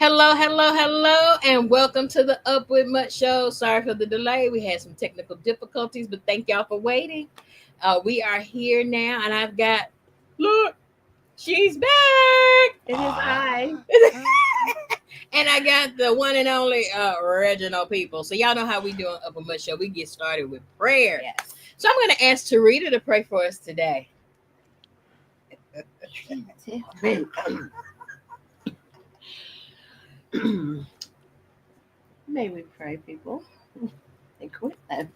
Hello, hello, hello, and welcome to the Up with Mutt show. Sorry for the delay. We had some technical difficulties, but thank y'all for waiting. We are here now, and I've got look, she's back, It is I. and I got the one and only original people. So y'all know how we do on Up with Mutt show. We get started with prayer. Yes. So I'm going to ask Tarita to pray for us today. May we pray, people, and quit that.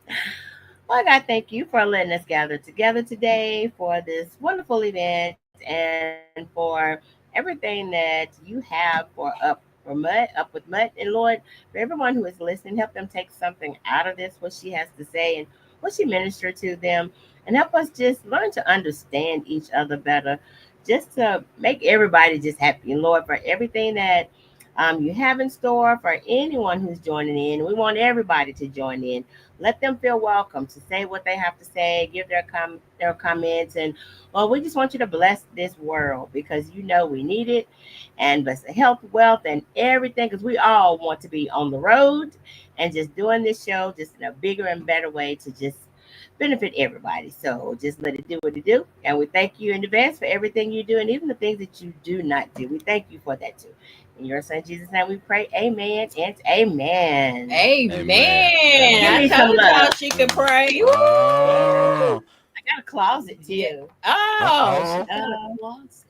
Lord God, thank you for letting us gather together today for this wonderful event and for everything that you have for Up with Mud. And Lord, for everyone who is listening, help them take something out of this, what she has to say and what she ministered to them, and help us just learn to understand each other better, just to make everybody just happy. And Lord, for everything that you have in store for anyone who's joining in, we want everybody to join in. Let them feel welcome to say what they have to say, give their comments, and well, we just want you to bless this world because you know we need it, and bless the health, wealth, and everything because we all want to be on the road and just doing this show just in a bigger and better way to just benefit everybody. So just let it do what it do, and we thank you in advance for everything you do and even the things that you do not do. We thank you for that too. In your son Jesus' name we pray. Amen and amen. Amen. Give I me some told y'all love. she could pray. Woo! I got a closet too. Yeah. Oh, she got a Um, closet.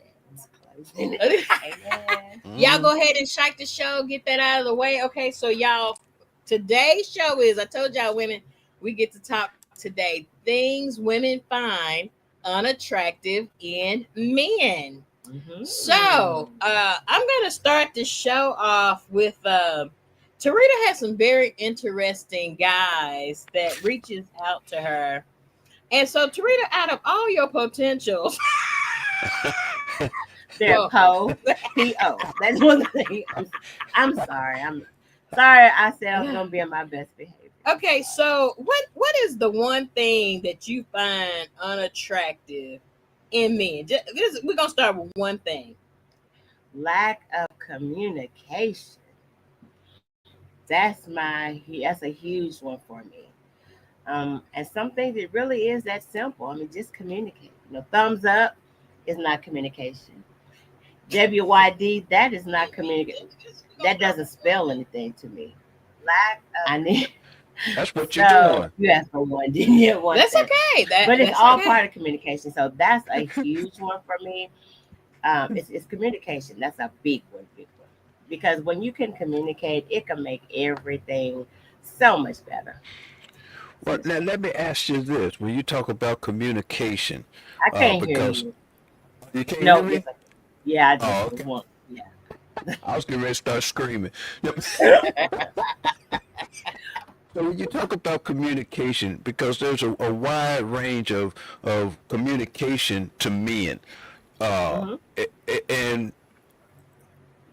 Amen. Y'all go ahead and shake the show, get that out of the way. Okay, so y'all, today's show is I told y'all women, we get to talk today things women find unattractive in men. So I'm gonna start the show off with Tarita has some very interesting guys that reaches out to her. And so Tarita, out of all your potentials, They're well, P-O. That's one thing. I'm sorry. I'm sorry. I said I was gonna be on my best behavior. okay, so what is the one thing that you find unattractive in men? We're gonna start with one thing. Lack of communication. That's a huge one for me. And some things it really is that simple. I mean, just communicate. Thumbs up is not communication. WYD, that is not communication. That doesn't spell anything to me. Lack of I need That's what you're so doing. you asked for one, didn't you? One That's thing. okay. But it's That's all okay. part of communication. So that's a huge one for me. It's communication. That's a big one. Because when you can communicate, it can make everything so much better. Well, now let me ask you this: when you talk about communication, I can't hear because you. you can't hear No, yes, me. yeah, I just Oh, was okay. one. Yeah. I was getting ready to start screaming. Yep. So when you talk about communication, because there's a wide range of communication to men, uh, hmm and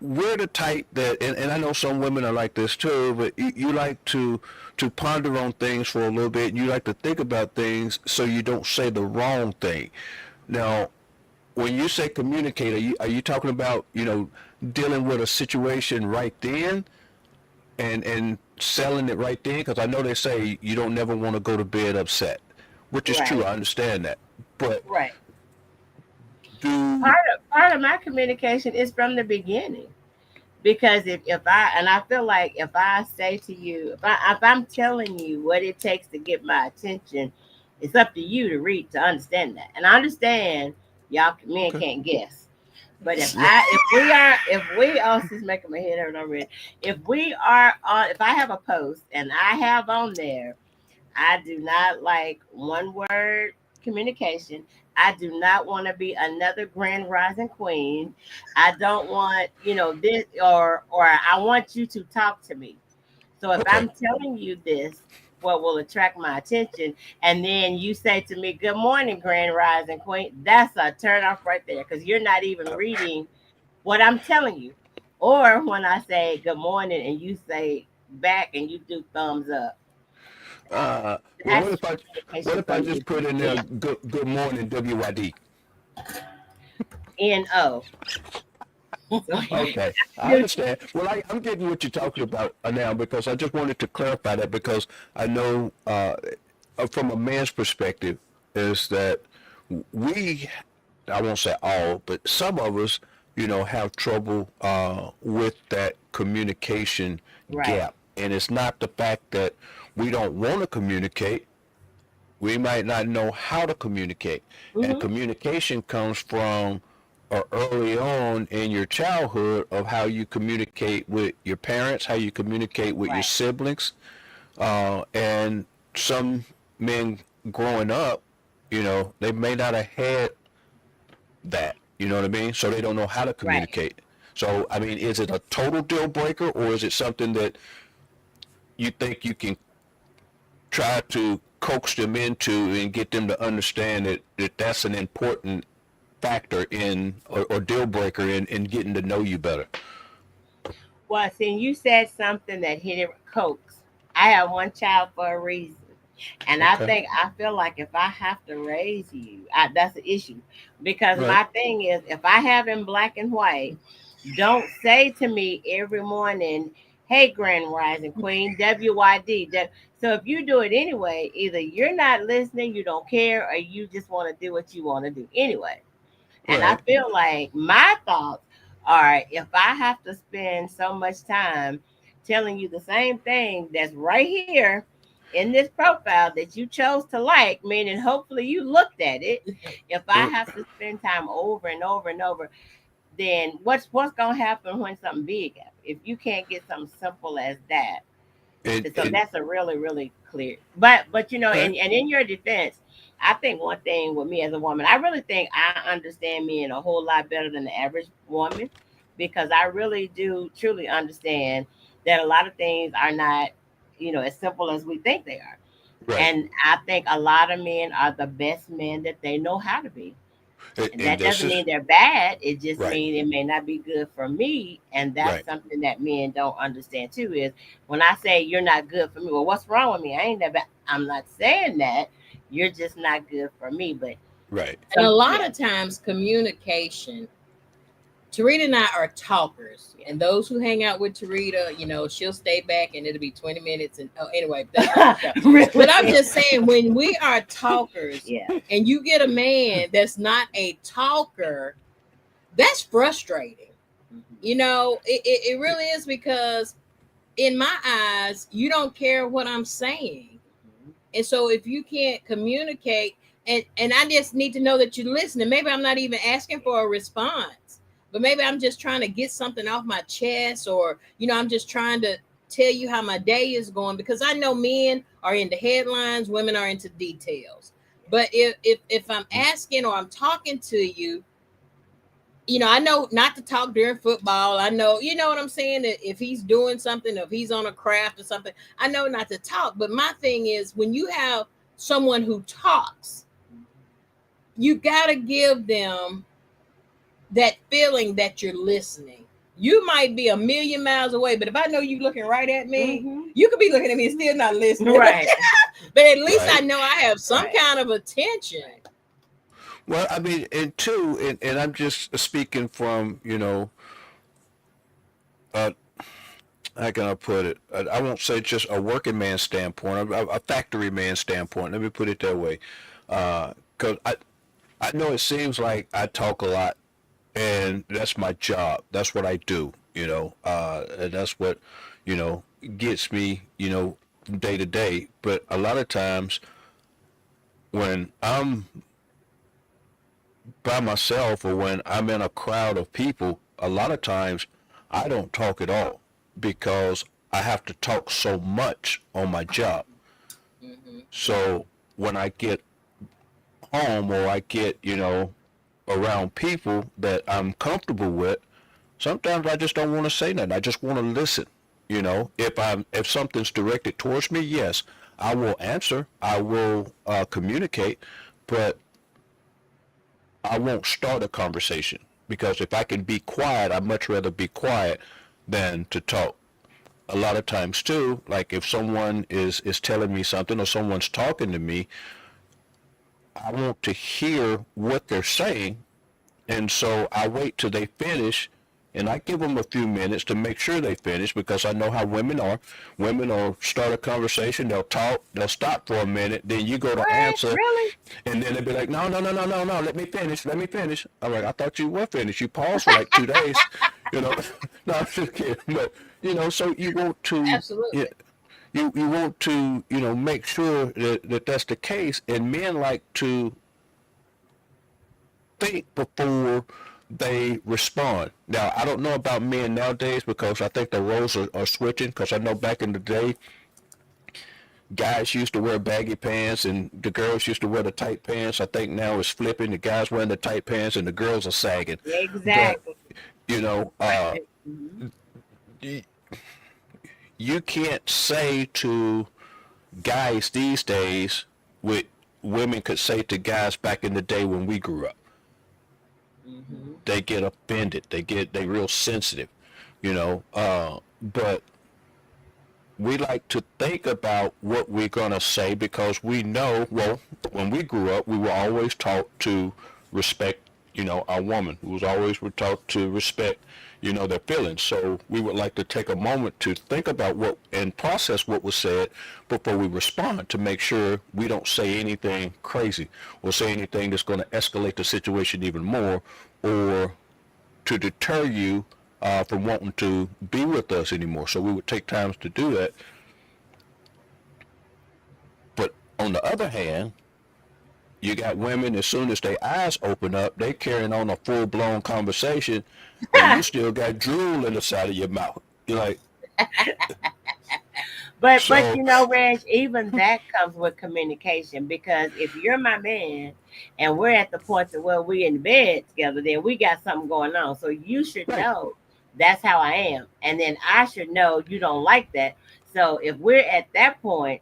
we're the type that, and I know some women are like this too, but you like to ponder on things for a little bit, and you like to think about things so you don't say the wrong thing. Now, when you say communicate, are you talking about dealing with a situation right then and selling it right then? Because I know they say you don't never want to go to bed upset, which is true. Right. I understand that, but Right. do Part of my communication is from the beginning. Because if I feel like if I say to you, if I'm telling you what it takes to get my attention, it's up to you to read to understand that. And I understand y'all men okay? can't guess. But Yeah. if we oh she's making my head hurt already. If I have a post and I have on there I do not like one word communication. I do not want to be another grand rising queen. I don't want, this or I want you to talk to me. So if Okay. I'm telling you this, what will attract my attention, and then you say to me, "Good morning, grand rising queen," that's a turn off right there because you're not even reading what I'm telling you. Or when I say good morning and you say back and you do thumbs up, Well, that's what communication if I from the just put in there beginning. good morning WYD? No. So Okay, I you understand. Well, I'm getting what you're talking about now because I just wanted to clarify that because I know from a man's perspective is that we, I won't say all, but some of us, have trouble with that communication right, gap. And it's not the fact that we don't want to communicate. We might not know how to communicate. And hmm, communication comes from early on in your childhood of how you communicate with your parents, how you communicate with your right, siblings. And some men growing up, they may not have had that. You know what I mean? So they don't know how to right. communicate. So, I mean, is it a total deal breaker or is it something that you think you can try to coax them into and get them to understand that that's an important factor in or deal breaker in getting to know you better? Well, see, you said something that hit it coax. I have one child for a reason. And Okay. I feel like if I have to raise you, that's the issue. Because Right. my thing is, if I have in black and white, don't say to me every morning, "Hey, Grand Rising Queen, WYD." So if you do it anyway, either you're not listening, you don't care, or you just want to do what you want to do anyway. And I Right. feel like my thoughts are, if I have to spend so much time telling you the same thing that's right here in this profile that you chose to like, meaning hopefully you looked at it, if I R- have to spend time over and over and over, then what's gonna happen when something big happens? If you can't get something simple as that, And so and that's a really really clear. But okay. and in your defense, I think one thing with me as a woman, I really think I understand men a whole lot better than the average woman, because I really do truly understand that a lot of things are not, as simple as we think they are. Right. And I think a lot of men are the best men that they know how to be. And And that this doesn't is mean they're bad. It just right. means it may not be good for me. And that's Right. something that men don't understand too. Is when I say you're not good for me, well, what's wrong with me? I ain't that bad. I'm not saying that. You're just not good for me. But Right. And a lot yeah, of times, communication. Tarita and I are talkers, yeah. and those who hang out with Tarita, she'll stay back, and it'll be 20 minutes. And anyway, that's another show. But I'm Really? just saying, when we are talkers, Yeah. and you get a man that's not a talker, that's frustrating. Mhm. It really is, because in my eyes, you don't care what I'm saying. Mhm. And so if you can't communicate, and I just need to know that you're listening. Maybe I'm not even asking for a response, but maybe I'm just trying to get something off my chest, or I'm just trying to tell you how my day is going, because I know men are into headlines, women are into details. But if I'm asking or I'm talking to you, I know not to talk during football. I know, you know what I'm saying? That if he's doing something, if he's on a craft or something, I know not to talk. But my thing is, when you have someone who talks, you got to give them that feeling that you're listening. You might be a million miles away, but if I know you looking right at me, Mhm. you could be looking at me and still not listening. Right. But at least I Right. know I have some Right. kind of attention. Right. Well, I mean, and two, and I'm just speaking from, uh, how can I put it? I won't say just a working man standpoint, a factory man standpoint. Let me put it that way. Because I know it seems like I talk a lot, and that's my job. That's what I do, and that's what, you know, gets me, from day to day. But a lot of times when I'm by myself or when I'm in a crowd of people, a lot of times I don't talk at all because I have to talk so much on my job. Mm-hmm. So when I get home or I get, around people that I'm comfortable with, sometimes I just don't want to say nothing. I just want to listen. If something's directed towards me, yes, I will answer. I will communicate, but I won't start a conversation because if I can be quiet, I'd much rather be quiet than to talk. A lot of times too, like if someone is telling me something or someone's talking to me, I want to hear what they're saying, and so I wait till they finish, and I give them a few minutes to make sure they finish, because I know how women are. Women will start a conversation, they'll talk, they'll stop for a minute, then you go to What? answer, Really? and then they'll be like, no, no, no, no, no, no, let me finish, let me finish. I'm like, I thought you were finished. You paused for like 2 days, you know. No, I'm just kidding. But, so you want to, yeah, Absolutely. you want to, make sure that that's the case. And men like to think before they respond. Now, I don't know about men nowadays, because I think the roles are switching. Because I know back in the day, guys used to wear baggy pants and the girls used to wear the tight pants. I think now it's flipping. The guys wearing the tight pants and the girls are sagging. But, Exactly. you know, uh, Mhm. you can't say to guys these days what women could say to guys back in the day when we grew up. Mhm. They get offended. They real sensitive, but we like to think about what we're gonna say, because we know, well, when we grew up, we were always taught to respect, our woman. We was always were taught to respect, their feelings. So we would like to take a moment to think about what and process what was said before we respond, to make sure we don't say anything crazy or say anything that's going to escalate the situation even more, or to deter you from wanting to be with us anymore. So we would take times to do that. But on the other hand, you got women, as soon as their eyes open up, they carrying on a full blown conversation, and you still got drool in the side of your mouth. You're like, But so Reg, even that comes with communication, because if you're my man and we're at the point to where we're in bed together, then we got something going on. So you should right, know that's how I am. And then I should know you don't like that. So if we're at that point,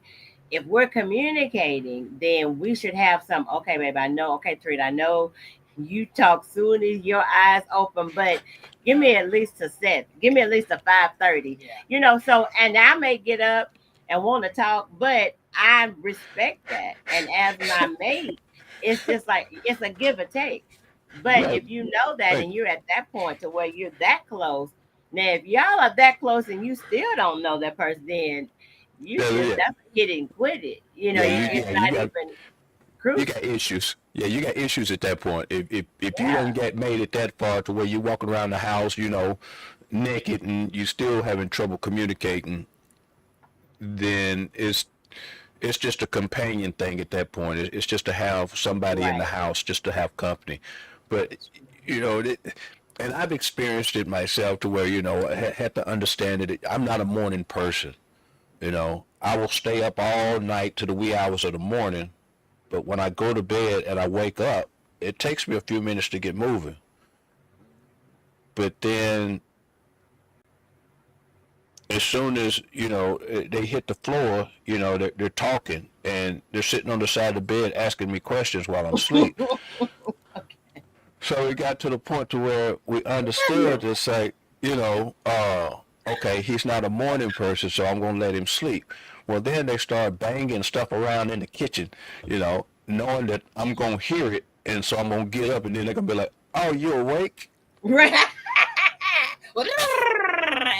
if we're communicating, then we should have some, okay, babe, I know, okay, Treat, I know you talk soon as your eyes open, but give me at least a set. Give me at least a 5:30. Yeah. So and I may get up and want to talk, but I respect that. And as my mate, it's just like it's a give or take. But right, if you know that right, and you're at that point to where you're that close, now if y'all are that close and you still don't know that person, then you yeah, just yeah, that's a hit and quit it. yeah. It's You not got even you crucial. got issues. Yeah, you got issues at that point. If you Yeah. don't get made it that far to where you're walking around the house, naked, and you still having trouble communicating, then it's just a companion thing at that point. It's just to have somebody in the Right. house, just to have company. But you know, it, and I've experienced it myself to where I had to understand that I'm not a morning person. I will stay up all night to the wee hours of the morning, but when I go to bed and I wake up, it takes me a few minutes to get moving. But then as soon as they hit the floor, they're talking and they're sitting on the side of the bed asking me questions while I'm asleep. So it got to the point to where we understood it's like, okay, he's not a morning person, so I'm gonna let him sleep. Well, then they start banging stuff around in the kitchen, knowing that I'm gonna hear it, and so I'm gonna get up, and then they're gonna be like, "Oh, you awake?" Right. Well,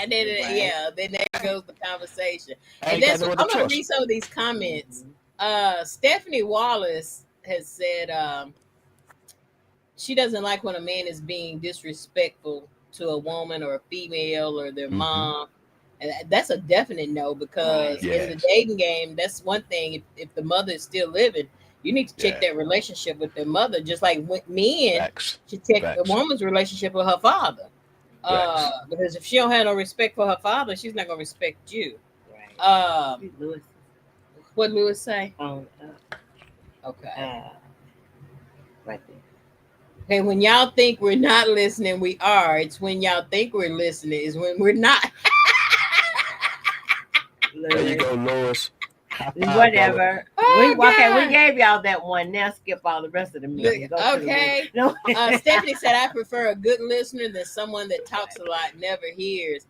and then Right. yeah, then there goes the conversation. I And ain't got that's no what other I'm gonna read choice. some of these comments. Mhm. Stephanie Wallace has said she doesn't like when a man is being disrespectful to a woman or a female or their Mm-hmm. mom. And that's a definite no, because Right. in the Yes. dating game, that's one thing. If the mother is still living, you need to check Yeah. that relationship with their mother, just like men Facts. should check the Facts. woman's relationship with her father. Facts. Because if she don't have no respect for her father, she's not gonna respect you. Right. Um, Lewis what Lewis say? on Okay. uh right there. Okay, when y'all think we're not listening, we are. It's when y'all think we're listening is when we're not. There you Lewis. go, Lois. High five, brother. Whatever. We Oh okay, we God. gave y'all that one. Now skip all the rest of the million. Go to the win. Okay. No. Stephanie said, I prefer a good listener than someone that talks Right. a lot, never hears.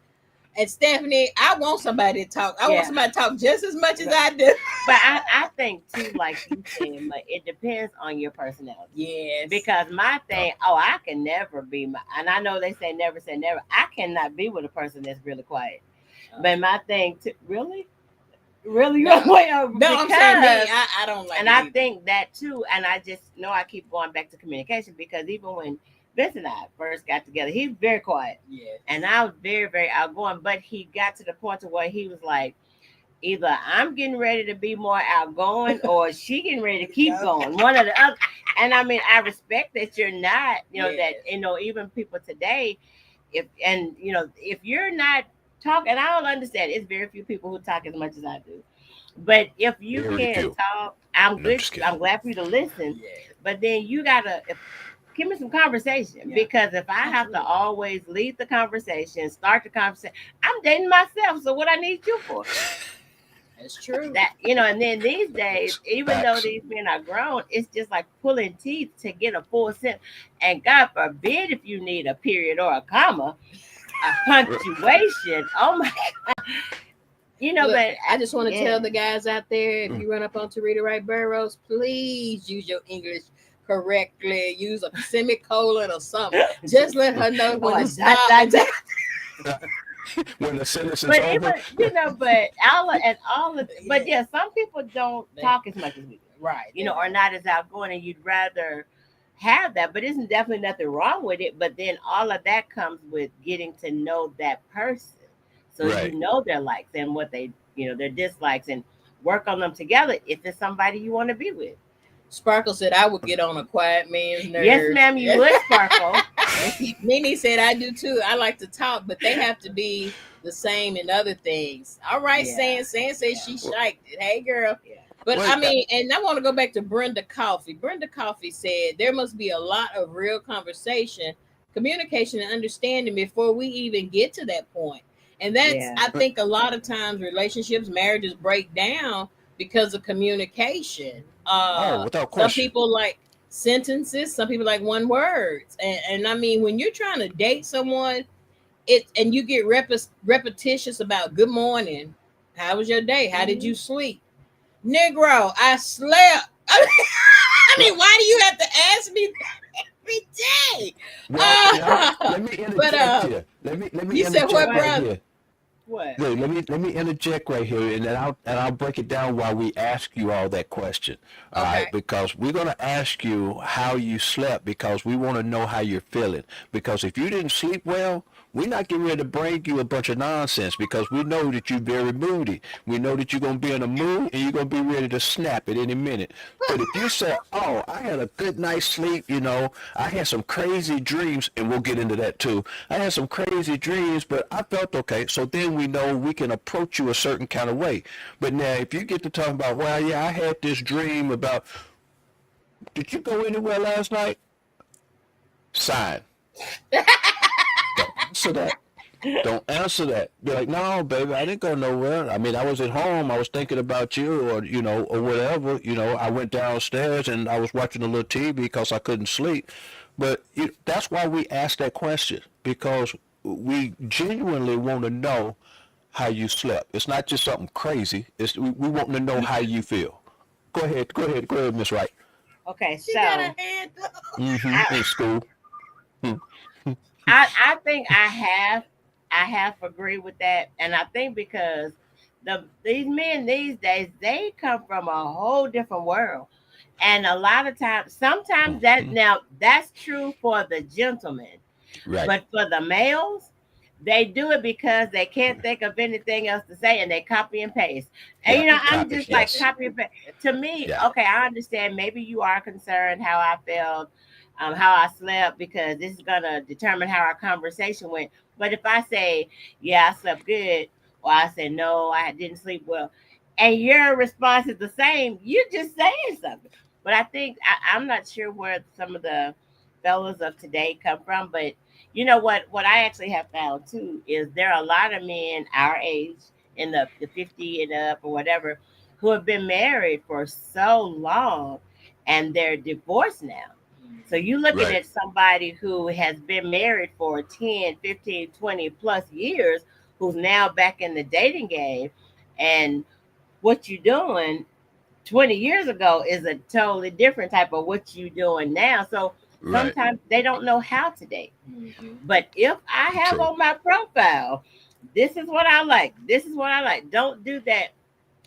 And Stephanie, I want somebody to talk. I want Yeah. somebody to talk just as much as But I do. I think too, like you said, but it depends on your personality. Yes. Because my Yeah. thing, oh, I can never be my, and I know they say never. I cannot be with a person that's really quiet. But my thing, really, really, you No, want way over no, I'm saying me. because, I don't like and it I either. think that too, and I just know I keep going back to communication because even when Vince and I first got together, he was very quiet, Yes. and I was very, very outgoing. But he got to the point to where he was like, either I'm getting ready to be more outgoing or she getting ready to keep going. One or the other. And I mean, I respect that you're not, that, Yes. even people today, if you're not talking, I don't understand. It's very few people who talk as much as I do. But if you Very can't few. talk, I'm No, I'm good. just kidding. I'm glad for you to listen. Yes. But then you gotta give me some conversation Yeah. because if I have to Absolutely. always lead the conversation, start the conversation, I'm dating myself. So what I need you for? That's true. That and then these days, even though Facts. these men are grown, it's just like pulling teeth to get a full sentence. And God forbid if you need a period or a comma, a punctuation. Oh my, Look, but I just want to yeah. tell the guys out there, if Mm. you run up on Tarita Wright Burroughs, please use your English correctly. Use a semicolon or something. Just let her know Oh, when a to dot stop dot and dot. When the sentence is But over, even but all of but yeah, yeah, some people don't talk as much as we do. right. They Or don't. not as outgoing, and you'd rather have that. But isn't definitely nothing wrong with it. But then all of that comes with getting to know that person, so you right? know their likes and what they, their dislikes, and work on them together if it's somebody you want to be with. Sparkle said I would get on a quiet man's Yes, nerves. ma'am, you would, Sparkle. Yes, you. Nene said I do too. I like to talk, but they have to be the same in other things. All right, Yeah, San says yeah, she Well, shiked it. Hey girl. yeah. But I wait. mean, and I want to go back to Brenda Coffee. Brenda Coffee said there must be a lot of real conversation, communication, and understanding before we even get to that point. And that's, Yeah. I think, a lot of times relationships, marriages break down because of communication. Oh, without Some question. people like sentences, some people like one words. And I mean, when you're trying to date someone, and you get repetitious about good morning, how was your day? How did you Hmm. sleep? Negro, I slept. I Well, mean, why do you have to ask me that every day? now let me But interject here. Let me you said what, interject What? right brother? here. What? Look, let me interject right here, and then I'll break it down while we ask you all that question. All right, Okay. because we're gonna ask you how you slept because we want to know how you're feeling. Because if you didn't sleep well, we're not getting ready to bring you a bunch of nonsense because we know that you're very moody. We know that you're gonna be in a mood and you're gonna be ready to snap at any minute. But if you say, "Oh, I had a good night's sleep," I had some crazy dreams, and we'll get into that too. I had some crazy dreams, but I felt okay. So then we know we can approach you a certain kind of way. But now, if you get to talking about, well, yeah, I had this dream about, did you go anywhere last night? Sign. Don't answer that. Don't answer that. Be like, no, baby, I didn't go nowhere. I mean, I was at home. I was thinking about you, or or whatever. I went downstairs and I was watching a little TV because I couldn't sleep. But that's why we ask that question because we genuinely want to know how you slept. It's not just something crazy. We want to know how you feel. Go ahead, Miss Wright. Okay, She got a so hand up. I In school. Hmm. I think I have agreed with that, and I think because these men these days they come from a whole different world, and a lot of times, sometimes Mhm. that's true for the gentlemen, Right. but for the males, they do it because they can't think of anything else to say, and they copy and paste. And Yeah. I'm Copy. just like Yes. copy and paste. To me, Yeah. okay, I understand. Maybe you are concerned how I felt, how I slept, because this is gonna determine how our conversation went. But if I say, "Yeah, I slept good," or I say, "No, I didn't sleep well," and your response is the same, you're just saying something. But I think I'm not sure where some of the fellas of today come from, but you know what I actually have found too is there are a lot of men our age in the 50 and up or whatever who have been married for so long and they're divorced now. So you looking Right. at somebody who has been married for 10, 15, 20 plus years who's now back in the dating game, and what you doing 20 years ago is a totally different type of what you doing now. So Right. sometimes they don't know how to date. Mhm. But if I have True. on my profile, this is what I like, this is what I like, don't do that,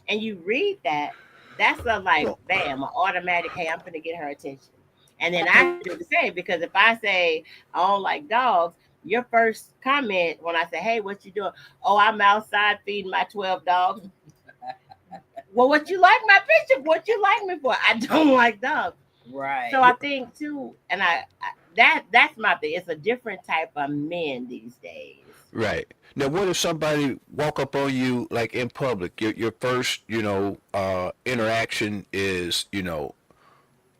and you read that, that's a like Well, bam, an automatic, hey, I'm gonna get her attention. And then I Okay. do the same, because if I say I don't like dogs, your first comment when I say, hey, what you doing? Oh, I'm outside feeding my 12 dogs. Well, what you like my picture? What you like me for? I don't like dogs. So Right. I think too, and that's my thing. It's a different type of men these days. right. Now, what if somebody walk up on you like in public? Your first, interaction is,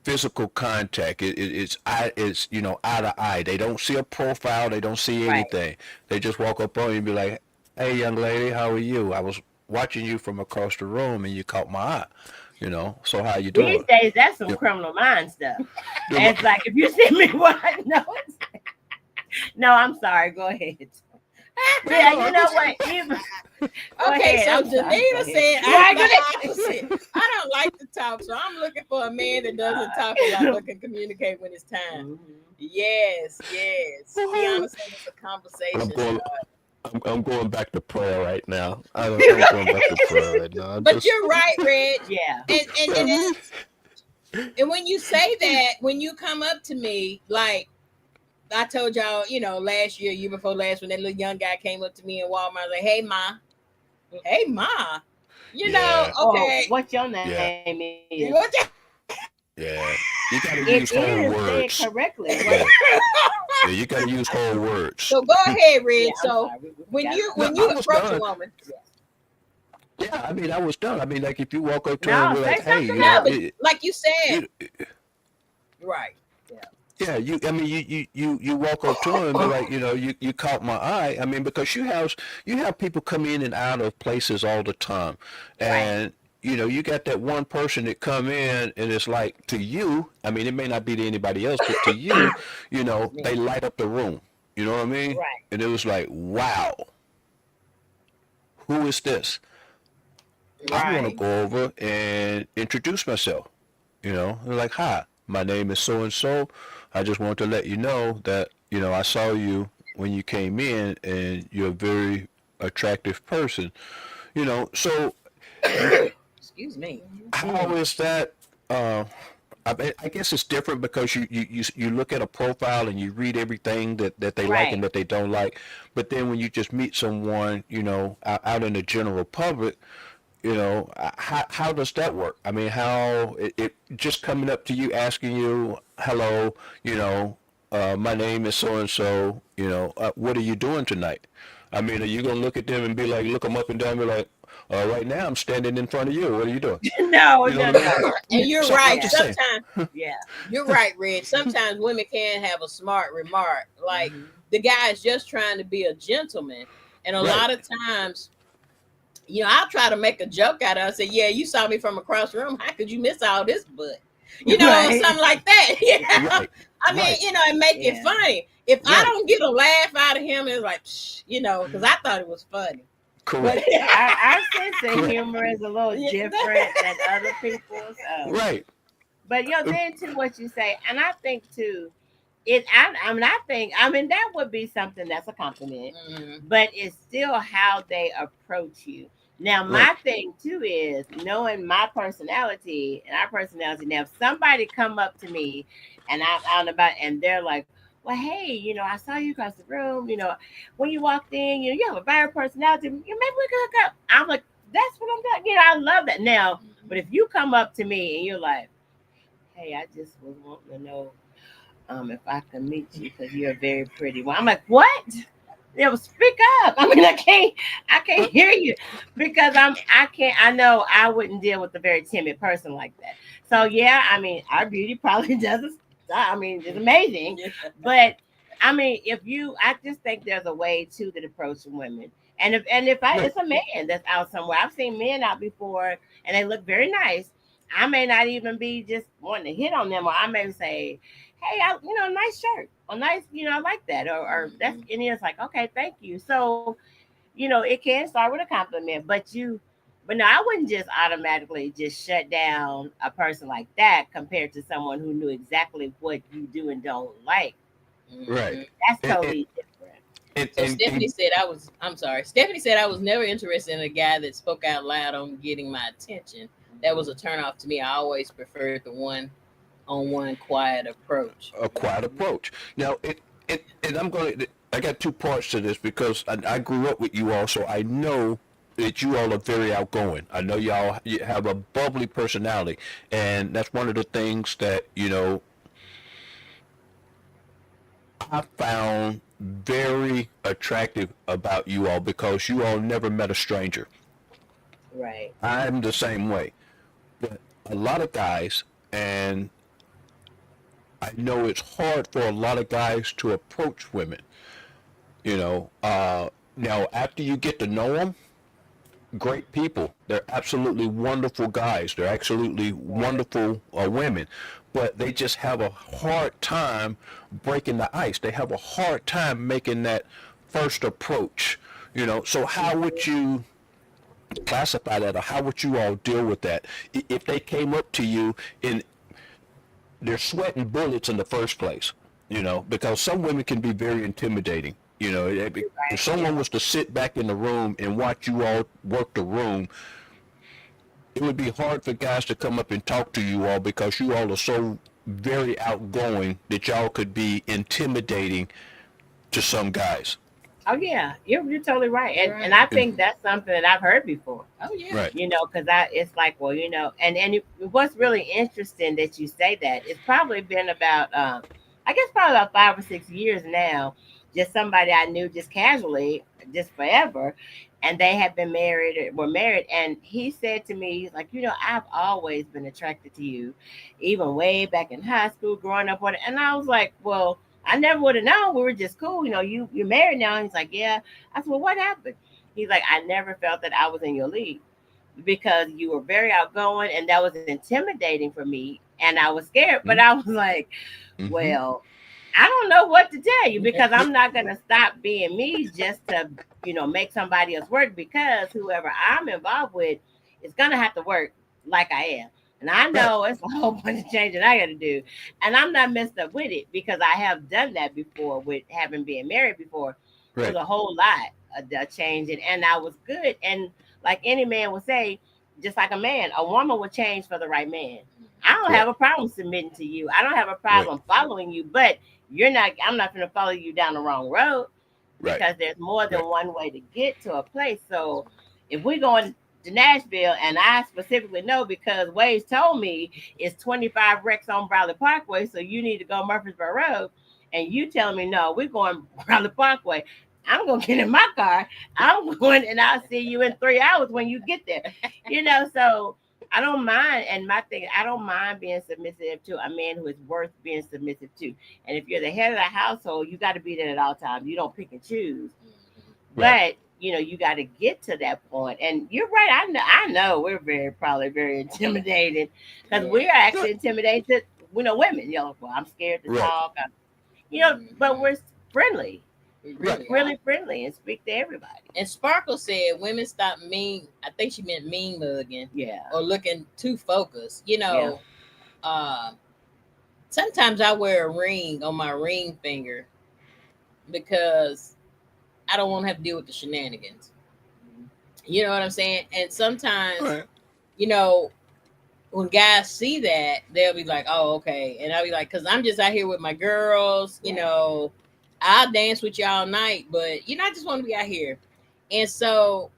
physical contact. It's eye to eye. They don't see a profile. They don't see Right. anything. They just walk up on you and be like, "Hey, young lady, how are you? I was watching you from across the room and you caught my eye. So how you These doing?" days, that's some Yep. criminal mind stuff. They're It's like if you see me, what? No, no. I'm sorry. Go ahead. well, Yeah, no, you I know just what? Even go Okay, ahead. so I'm sorry. Go Danita ahead. said I'm Right. Go the ahead. opposite. I don't like to talk, so I'm looking for a man that doesn't talk a lot but can communicate when it's time. Mhm. Yes, yes. Kiana said it's a but I'm conversation going. start. I'm going back to prayer right now. I'm Go going ahead. back to prayer right now. I But just you're right, Reg. Yeah. well, And when you say that, when you come up to me, like I told y'all, last year, year before last, when that little young guy came up to me in Walmart, I was like, hey ma, yeah, Or okay, what your yeah, name is. what yeah. You got to It use is whole said words. correctly. What? Yeah, yeah. You got to use whole words. so go ahead, Yeah. Red. I'm So sorry. We when got you No, when I you was approach a done. woman, Yeah, I mean, I was done. I mean, like if you walk up to him and no. be Say like, "Hey, something no, else. but like you said, you, right. yeah, you. I mean, you walk up to him and be like, you caught my eye. I mean, because you have people come in and out of places all the time, Right. and you got that one person that come in and it's like to you. I mean, it may not be to anybody else, but to you, Yeah. they light up the room. You know what I mean? Right. And it was like, wow, who is this? I want to Right. go over and introduce myself. They're like, hi, my name is so and so. I just want to let you know that, I saw you when you came in and you're a very attractive person. So Excuse me. how is that? Uh, I guess it's different because you look at a profile and you read everything that they like Right. and that they don't like. But then when you just meet someone, out in the general public, how does that work? I mean, how it just coming up to you, asking you, hello, my name is so and so, what are you doing tonight? I mean, are you gonna look at them and be like, look them up and down, and be like, right now I'm standing in front of you. What are you doing? No. You know No. what I mean? No. And you're So I'm right. Yeah. just saying, Sometimes Yeah. you're right, Reg. Sometimes women can have a smart remark, like Hmm. the guy is just trying to be a gentleman, and a right? lot of times, I'll try to make a joke out of it. I say, yeah, you saw me from across the room. How could you miss all this butt? Right. Something like that. Right, I mean, right, and make it Yeah. funny. If I right. don't get a laugh out of him, it's like, psh, because I thought it was funny. But Correct, Our sense of correct. humor is a little yeah, different than other people's. Right. But Uh, then too, what you say, and I think too, I mean, that would be something that's a compliment, mhm, but it's still how they approach you. Now, Right. my thing too is knowing my personality and our personality. Now, if somebody come up to me and I'm out and about and they're like, well, hey, I saw you across the room, when you walked in, you have a very personality. Maybe we could hook up. I'm like, that's what I'm doing. I love that. Now, but mhm. if you come up to me and you're like, hey, I just was wanting to know if I can meet you because you're a very pretty one. I'm like, what? Speak up. I mean, I can't hear you because I can't. I know I wouldn't deal with a very timid person like that. So yeah, I mean, our beauty probably doesn't. I mean, it's amazing, Yeah. but I mean, I just think there's a way to that approach women. And if Right. it's a man that's out somewhere, I've seen men out before, and they look very nice. I may not even be just wanting to hit on them, or I may say, hey, nice shirt, or nice, I like that, or that's, Mhm. and it's like, okay, thank you. So it can start with a compliment, but no, I wouldn't just automatically just shut down a person like that compared to someone who knew exactly what you do and don't like. Right. Hmm. That's And and totally different. and, So and, Stephanie and said I was. I'm sorry. Stephanie said I was never interested in a guy that spoke out loud on getting my attention. That was a turnoff to me. I always preferred the one-on-one quiet approach. a quiet approach. Now, and I'm going to. I got two parts to this because I grew up with you all, so I know that you all are very outgoing. I know y'all you have a bubbly personality, and that's one of the things that I found very attractive about you all because you all never met a stranger. Right. I'm the same way, but a lot of guys, and I know it's hard for a lot of guys to approach women. You know, now after you get to know them, great people. They're absolutely wonderful guys. They're absolutely Right. wonderful women, but they just have a hard time breaking the ice. They have a hard time making that first approach. So how would you classify that, or how would you all deal with that if they came up to you and they're sweating bullets in the first place? Because some women can be very intimidating. If Right. Yeah. someone was to sit back in the room and watch you all work the room, it would be hard for guys to come up and talk to you all because you all are so very outgoing that y'all could be intimidating to some guys. Oh yeah, you're totally right, and Right. I And, think that's something that I've heard before. Oh yeah. right, Because it's like, well, what's really interesting that you say that, it's probably been about, I guess probably about 5 or 6 years now. Just somebody I knew just casually, just forever, and they had been married, or were married, and he said to me, he's like, I've always been attracted to you, even way back in high school, growing up, and I was like, well. I never would have known. We were just cool. You're married now. And he's like, yeah. I said, well, what happened? He's like, I never felt that I was in your league because you were very outgoing and that was intimidating for me. And I was scared, but mm-hmm, I was like, mm-hmm, well, I don't know what to tell you because I'm not going to stop being me just to, make somebody else work because whoever I'm involved with is going to have to work like I am. And I right, know it's a whole bunch of changing I got to do. And I'm not messed up with it because I have done that before with having been married before. It was right, a whole lot of changing and I was good. And like any man would say, just like a man, a woman will change for the right man. I don't have correct, a problem submitting to you. I don't have a right, problem following you, but I'm not going to follow you down the wrong road right, because there's more than right, one way to get to a place. So if we're going to Nashville, and I specifically know because Waze told me it's 25 wrecks on Bradley Parkway, so you need to go Murfreesboro Road, and you telling me no, we're going Bradley Parkway. I'm gonna get in my car. I'm going, and I'll see you in 3 hours when you get there. So I don't mind. And my thing, I don't mind being submissive to a man who is worth being submissive to. And if you're the head of the household, you got to be there at all times. You don't pick and choose. right. But you got to get to that point. And you're right. I know we're probably very intimidated because Yeah. we're actually intimidated. Women. Well, I'm scared to Right, talk. But Mhm. we're friendly. We right. We're really are. really friendly and speak to everybody. And Sparkle said women stop mean. I think she meant mean mugging Yeah. or looking too focused. Yeah. Uh, sometimes I wear a ring on my ring finger because I don't want to have to deal with the shenanigans. You know what I'm saying? And All sometimes, right. you know, when guys see that, they'll be like, "Oh, okay," and I'll be like, "Cause I'm just out here with my girls, Right. I'll dance with you all night, but I just want to be out here." And so,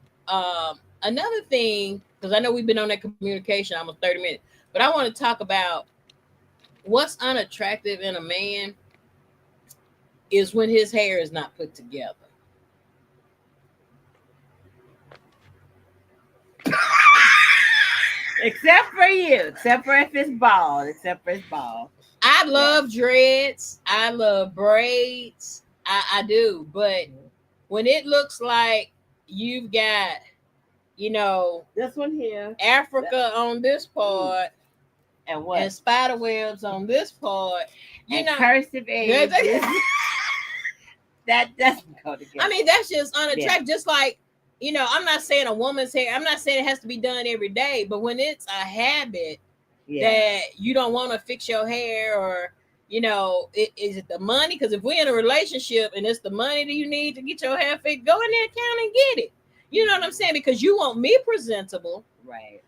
another thing, because I know we've been on that communication almost 30 minutes, but I want to talk about what's unattractive in a man is when his hair is not put together. Except for you. Except for if it's bald. Except for it's bald. I Yeah. love dreads. I love braids. I do. But when it looks like you've got, you know, This one here. Africa on this Mm. part And and what? spider webs on this part, you And know, cursive ages. That doesn't go I together. mean, that's just Yeah. unattractive. Just like I'm not saying a woman's hair, I'm not saying it has to be done every day, but when it's a habit Yeah. that you don't want to fix your hair, or is it the money? Because if we're in a relationship and it's the money that you need to get your hair fixed, go in there account and get it. You know what I'm saying? Because you want me presentable. Right.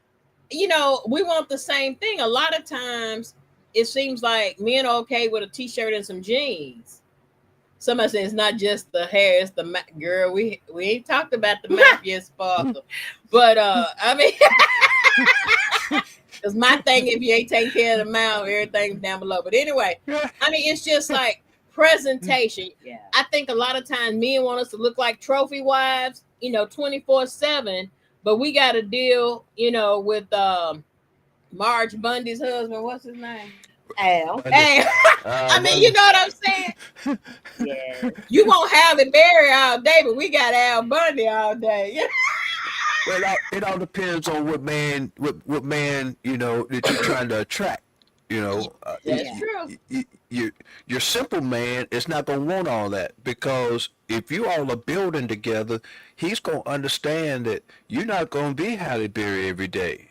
We want the same thing. A lot of times it seems like men are okay with a t-shirt and some jeans. Somebody says it's not just the hair, it's the girl. We ain't talked about the mouth yet, Sparkle. But I mean, because my thing, if you ain't taking care of the mouth, everything's down below. But anyway, I mean, it's just like presentation. Yeah. I think a lot of times men want us to look like trophy wives, 24/7. But we got to deal, with Marge Bundy's husband. What's his name? Al. Hey, I mean, you know what I'm saying? Yes. You won't have it Barry all day, but we got Al Bundy all day. Well, it all depends on what man that you're trying to attract. You know, That's Yeah. true. your simple man is not gonna want all that, because if you all are building together, he's gonna understand that you're not gonna be Halle Berry every day,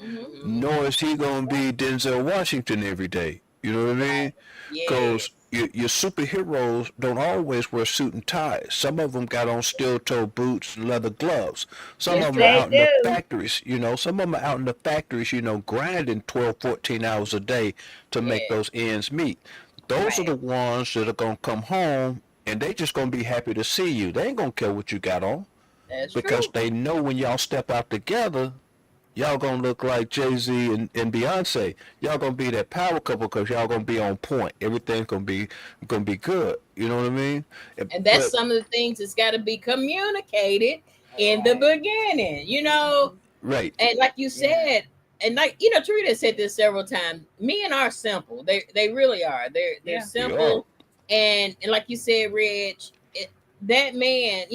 Mm-hmm. nor is he gonna be Denzel Washington every day. You know what I mean? Yes. Because your superheroes don't always wear suit and ties. Some of them got on steel-toe boots and leather gloves. Some That's of them are true. They out in the do. factories. Some of them are out in the factories, grinding 12, 14 hours a day to make Yeah. those ends meet. Those are Right. the ones that are going to come home and they just going to be happy to see you. They ain't going to care what you got on, That's because true. they know when y'all step out together, y'all gonna look like Jay-Z and Beyonce. Y'all gonna be that power couple because y'all gonna be on point. Everything's gonna be good. You know what I mean? And that's But some of the things that's got to be communicated All in the right. beginning, right, and like you Yeah. said, and like Teresa said this several times. Men are simple. They really are. They're Yeah. you are simple, and like you said, Reg, that man.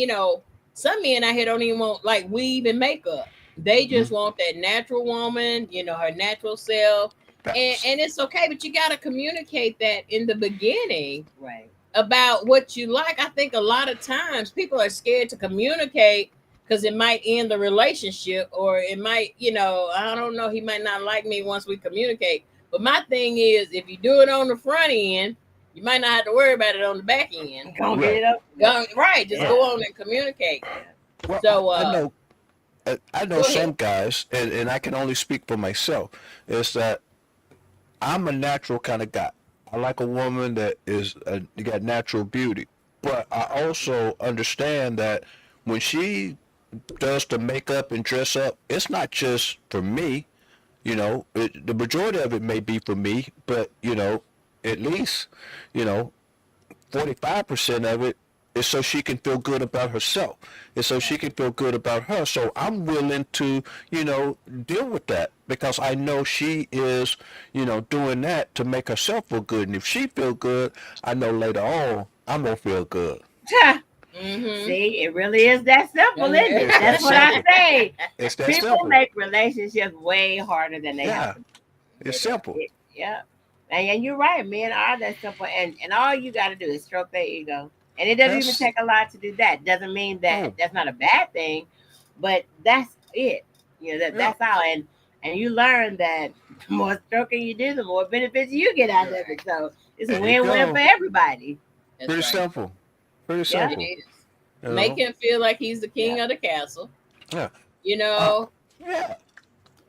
Some men out here don't even want like weave and makeup. They mm, just want that natural woman. Her natural self, and facts. and it's okay. But you got to communicate that in the beginning Right. about what you like. I think a lot of times people are scared to communicate because it might end the relationship, or it might, I don't know, he might not like me once we communicate. But my thing is, if you do it on the front end, you might not have to worry about it on the back end. Gonna get Right. it up. Right, just go Yeah. on and communicate. Yeah. Well, So I know go ahead. some guys, and I can only speak for myself. Is that I'm a natural kind of guy. I like a woman that you got natural beauty, but I also understand that when she does the makeup and dress up, it's not just for me. The majority of it may be for me, but at least, you know, 45% of it is so she can feel good about herself. It's so she Right. can feel good about her. So I'm willing to, deal with that because I know she is, doing that to make herself feel good. And if she feel good, I know later on I'm gonna feel good. Mm-hmm. See, it really is that simple, isn't it? It's That's that what I simple. say. It's that People simple. make relationships way harder than they have Yeah, to be. it's It is. simple. Yeah. And you're right, men are that simple. And all you got to do is stroke their ego. And it doesn't even That's take a lot to do that. Doesn't mean that oh that's not a bad thing, but that's it. yeah. That's all. And you learn that the more stroking you do, the more benefits you get out of Right. it. So it's a There you win-win for go. everybody. That's Pretty right. simple. Pretty Yeah. It simple. is. You Make know. him feel like he's the king Yeah. of the castle. Yeah. You Uh, know, yeah.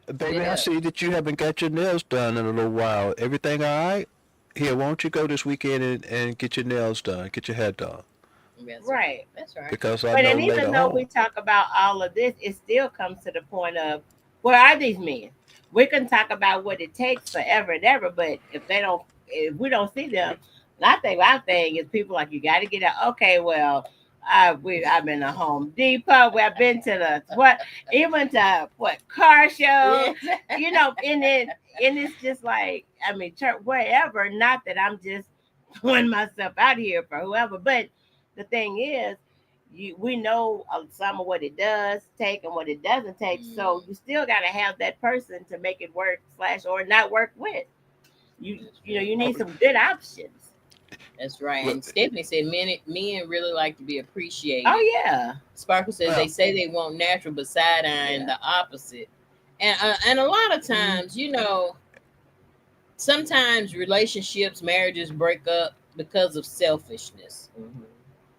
it Baby, I is. see that you haven't got your nails done in a little while. Everything all right? Here, won't you go this weekend and get your nails done, get your hair done? That's right. Right. That's right. Because I But know and later even though on. we talk about all of this, it still comes to the point of where are these men? We can talk about what it takes forever and ever, but if we don't see them, and I think my thing is people like you got to get out. Okay, well, I've been to Home Depot. I've been to the what, even to what car show, Yes. and it's just like I mean, church, wherever. Not that I'm just putting myself out here for whoever, but the thing is we know some of what it does take and what it doesn't take. Mm, So you still got to have that person to make it work slash or not work with. You that's you know true. you Oh, need some good options. That's right. Well, And Stephanie said men really like to be Oh appreciated. yeah. Sparkle says they well, say they want natural, but side eyeing Yeah. the opposite. And a lot of mm, times, sometimes relationships, marriages break up because of selfishness. Hmm.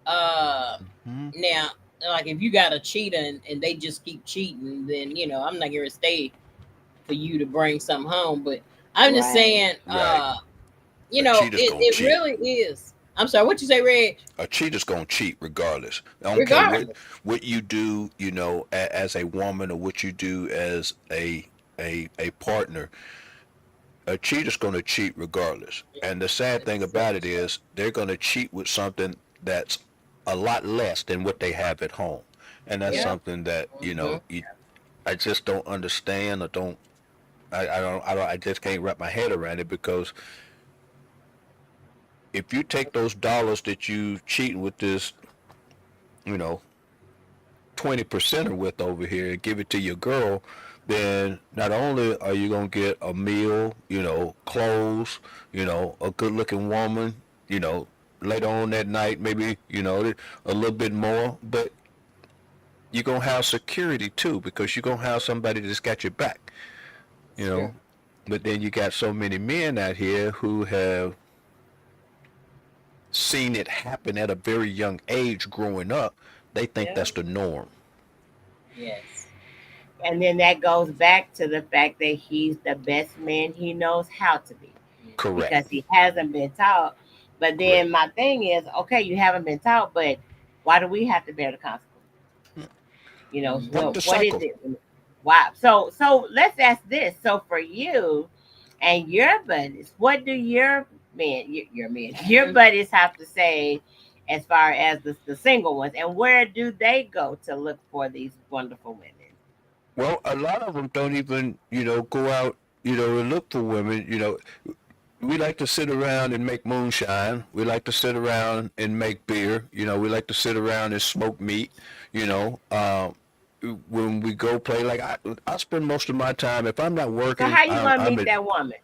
Uh, mhm, Now, like if you got a cheater and they just keep cheating, then I'm not gonna stay for you to bring something home. But I'm just Right. saying, right. A cheater's gonna it cheat. really is. I'm sorry, what you say, Red? A cheater's gonna cheat regardless. I don't care Regardless, what you do, as a woman or what you do as a partner. A cheater's gonna cheat regardless. And the sad thing that's so about it true. is they're gonna cheat with something that's a lot less than what they have at home. And that's Yeah. Yep. something that, Hmm. I just don't understand or don't I just can't wrap my head around it because if you take those dollars that you cheating with this, you know, 20% with over here and give it to your girl, then not only are you gonna get a meal, clothes, a good looking woman, later on that night, maybe, a little bit more, but you're gonna have security too because you're gonna have somebody that's got your back, you It's true. know. But then you got so many men out here who have seen it happen at a very young age growing up. They think Yeah. that's the norm. Yes. And then that goes back to the fact that he's the best man he knows how to be Correct. because he hasn't been taught. But Correct. then my thing is, okay, you haven't been taught, but why do we have to bear the consequences? Hmm. Buck Well, the what is cycle. it? Wow. So let's ask this. So for you and your buddies, what do your buddies have to say as far as the single ones, and where do they go to look for these wonderful women? Well, a lot of them don't even, go out, and look for women. We like to sit around and make moonshine. We like to sit around and make beer. We like to sit around and smoke meat. You know, when we go play, like I spend most of my time. If I'm not So working, how you gonna I'm meet at that woman?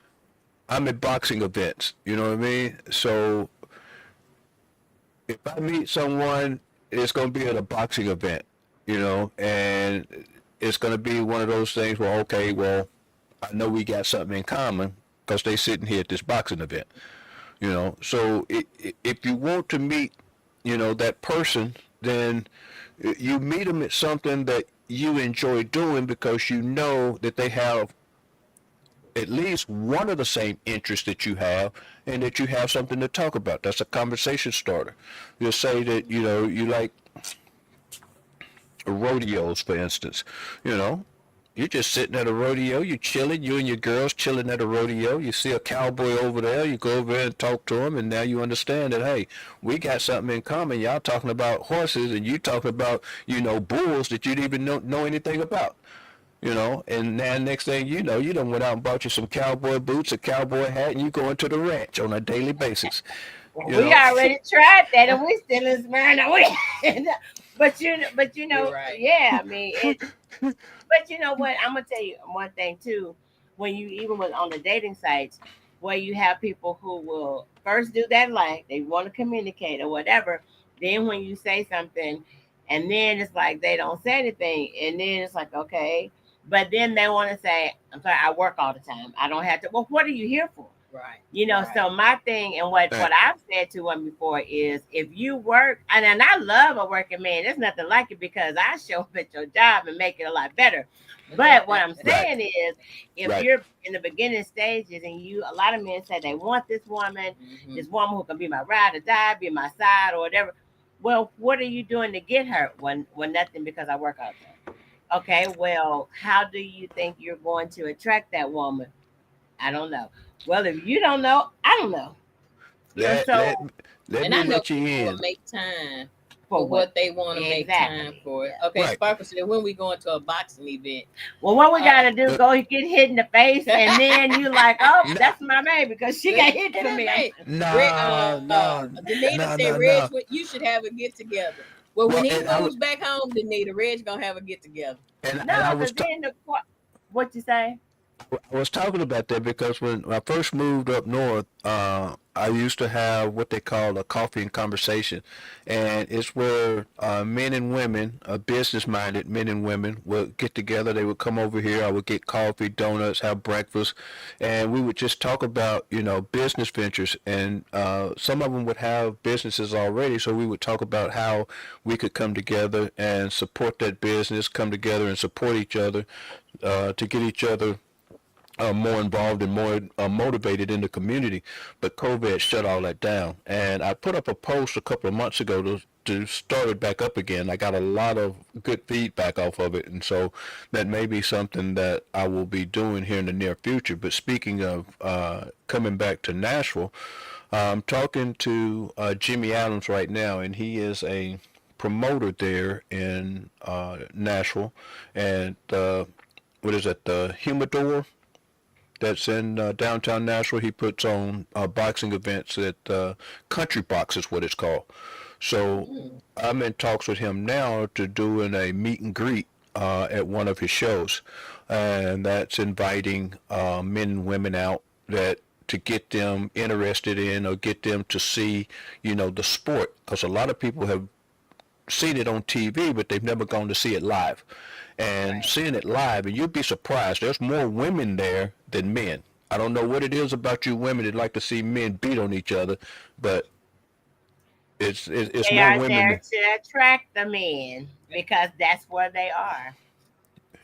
I'm at boxing events. You know what I mean? So if I meet someone, it's going to be at a boxing event. And it's going to be one of those things where, okay, well, I know we got something in common because they sitting here at this boxing event. So if you want to meet, that person, then you meet them at something that you enjoy doing because you know that they have at least one of the same interests that you have and that you have something to talk about. That's a conversation starter. You'll say that, you like rodeos, for instance. You know, you're just sitting at a rodeo, you're chilling, you and your girls chilling at a rodeo. You see a cowboy over there, you go over there and talk to him, and now you understand that, hey, we got something in common. Y'all talking about horses, and you talking about, bulls that you didn't even know anything about. And then next thing you know, you done went out and bought you some cowboy boots, a cowboy hat, and you going to the ranch on a daily basis. Well, You we know, already tried that, and we still in Smyrna. But You're right. yeah. I mean, it's. But you know what? I'm gonna tell you one thing too. When you even with on the dating sites, where you have people who will first do that, like they want to communicate or whatever. Then when you say something, and then it's like they don't say anything, and then it's like okay, but then they want to say, "I'm sorry, I work all the time. I don't have to." Well, what are you here for? Right. So Right. my thing and what and, what I've said to him before is if you work and I love a working man, there's nothing like it because I show up at your job and make it a lot better. But what I'm right, saying is if right. you're in the beginning stages and you a lot of men say they want Hmm. this woman who can be my ride or die, be my side or whatever. Well, what are you doing to get her? When nothing because I work all the time. Okay, well, how do you think you're going to attract that woman? I don't know. Well, if you don't know, I don't know. And Let so let let And me I know let you people will in. make time for for what? what they want to make time Exactly. for. Yeah. Okay, Right. Sparkle said when we going to a boxing event. Well, what we Uh, gotta do? Look, Go get hit in the face, and then you like, oh, nah, that's my baby because she got see, hit and for that's me. right. nah, nah, Danita nah, said, nah, Reg, nah. you should have a get together. Well, when Well, he moves back home, Danita, Reg gonna have a get together. and No, I because was then what you say? I was talking about that because when I first moved up north, I used to have what they call a coffee and conversation, and it's where men and women, business-minded men and women, would get together. They would come over here. I would get coffee, donuts, have breakfast, and we would just talk about business ventures. And some of them would have businesses already, so we would talk about how we could come together and support that business, come together and support each other to get each other more involved and more motivated in the community. But COVID shut all that down. And I put up a post a couple of months ago to start it back up again. I got a lot of good feedback off of it. And so that may be something that I will be doing here in the near future. But speaking of coming back to Nashville, I'm talking to Jimmy Adams right now, and he is a promoter there in Nashville. And what is it, the Humidor? That's in downtown Nashville. He puts on boxing events at Country Box is what it's called. So Mm. I'm in talks with him now to doing a meet and greet at one of his shows, and that's inviting men and women out that to get them interested in or get them to see, the sport. Because a lot of people have seen it on TV, but they've never gone to see it live. And Right. seeing it live, and you'd be surprised, there's more women there than men. I don't know what it is about you women that like to see men beat on each other, but it's They more are women. there to attract the men because that's where they are.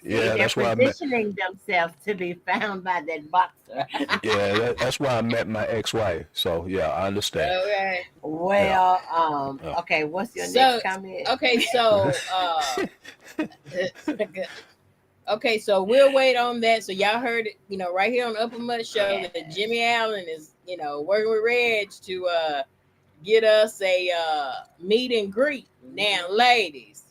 See, Yeah, they're that's why I met. positioning themselves to be found by that boxer. Yeah, that's why I met my ex-wife. So yeah, I understand. Okay. Yeah, Well, yeah. okay, what's your So next comment? okay, so okay, so we'll wait on that. So y'all heard it, right here on the Upper Mud Show that Yes. Jimmy Allen is, working with Reg to get us a meet and greet. Now, ladies,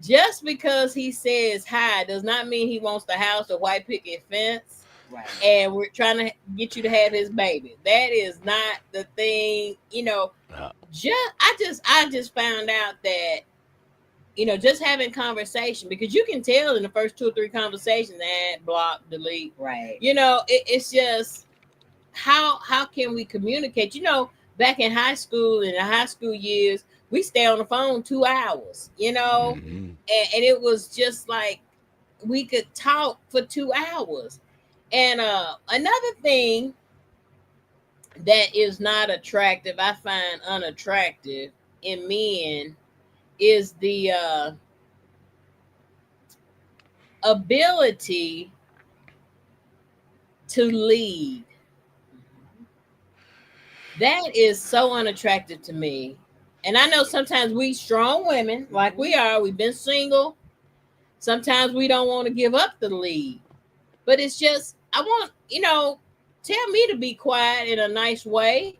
just because he says hi does not mean he wants the house or white picket fence Right. and we're trying to get you to have his baby. That is not the thing, Uh, I just found out that just having conversation because you can tell in the first two or three conversations that block, delete. Right. It's just how can we communicate? Back in high school in the high school years, we stay on the phone 2 hours. hmm And it was just like we could talk for 2 hours. And another thing that is not attractive, I find unattractive in men is the ability to lead. That is so unattractive to me. And I know sometimes we strong women, like we are, we've been single. Sometimes we don't want to give up the lead. But it's just, I want, tell me to be quiet in a nice way,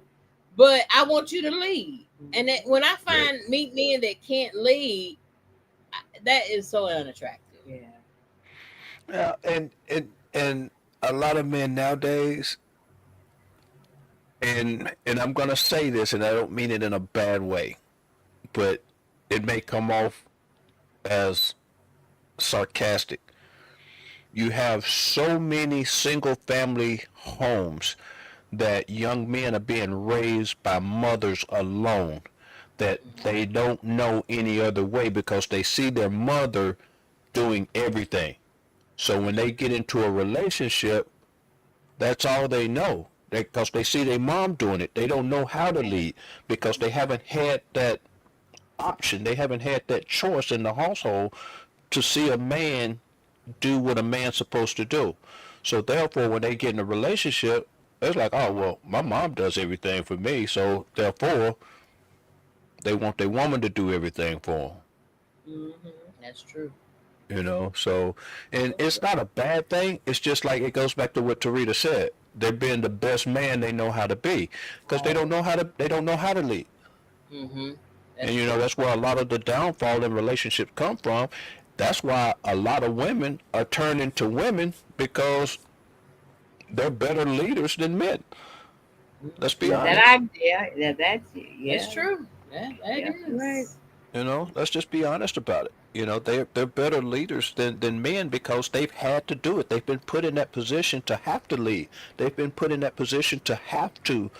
but I want you to lead. And that, when I Right. find meet men that can't lead, that is so unattractive. Yeah. Yeah, and a lot of men nowadays, and I'm gonna say this, and I don't mean it in a bad way, but it may come off as sarcastic. You have so many single family homes that young men are being raised by mothers alone that they don't know any other way because they see their mother doing everything. So when they get into a relationship, that's all they know. Because they see their mom doing it. They don't know how to lead because they haven't had that option. They haven't had that choice in the household to see a man do what a man's supposed to do. So therefore, when they get in a relationship, it's like, oh well, my mom does everything for me, so therefore they want their woman to do everything for them. Mm-hmm. That's true. So and it's not a bad thing. It's just like it goes back to what Tarita said. They're being the best man they know how to be because they Right. don't know how to lead. Mm-hmm. And That's true. that's where a lot of the downfall in relationships come from. That's why a lot of women are turning to women because they're better leaders than men. Let's be That honest. I yeah, yeah, that's That's yeah, true. That yeah, you're right. is. Let's just be honest about it. They're better leaders than men because they've had to do it. They've been put in that position to have to lead. They've been put in that position to have to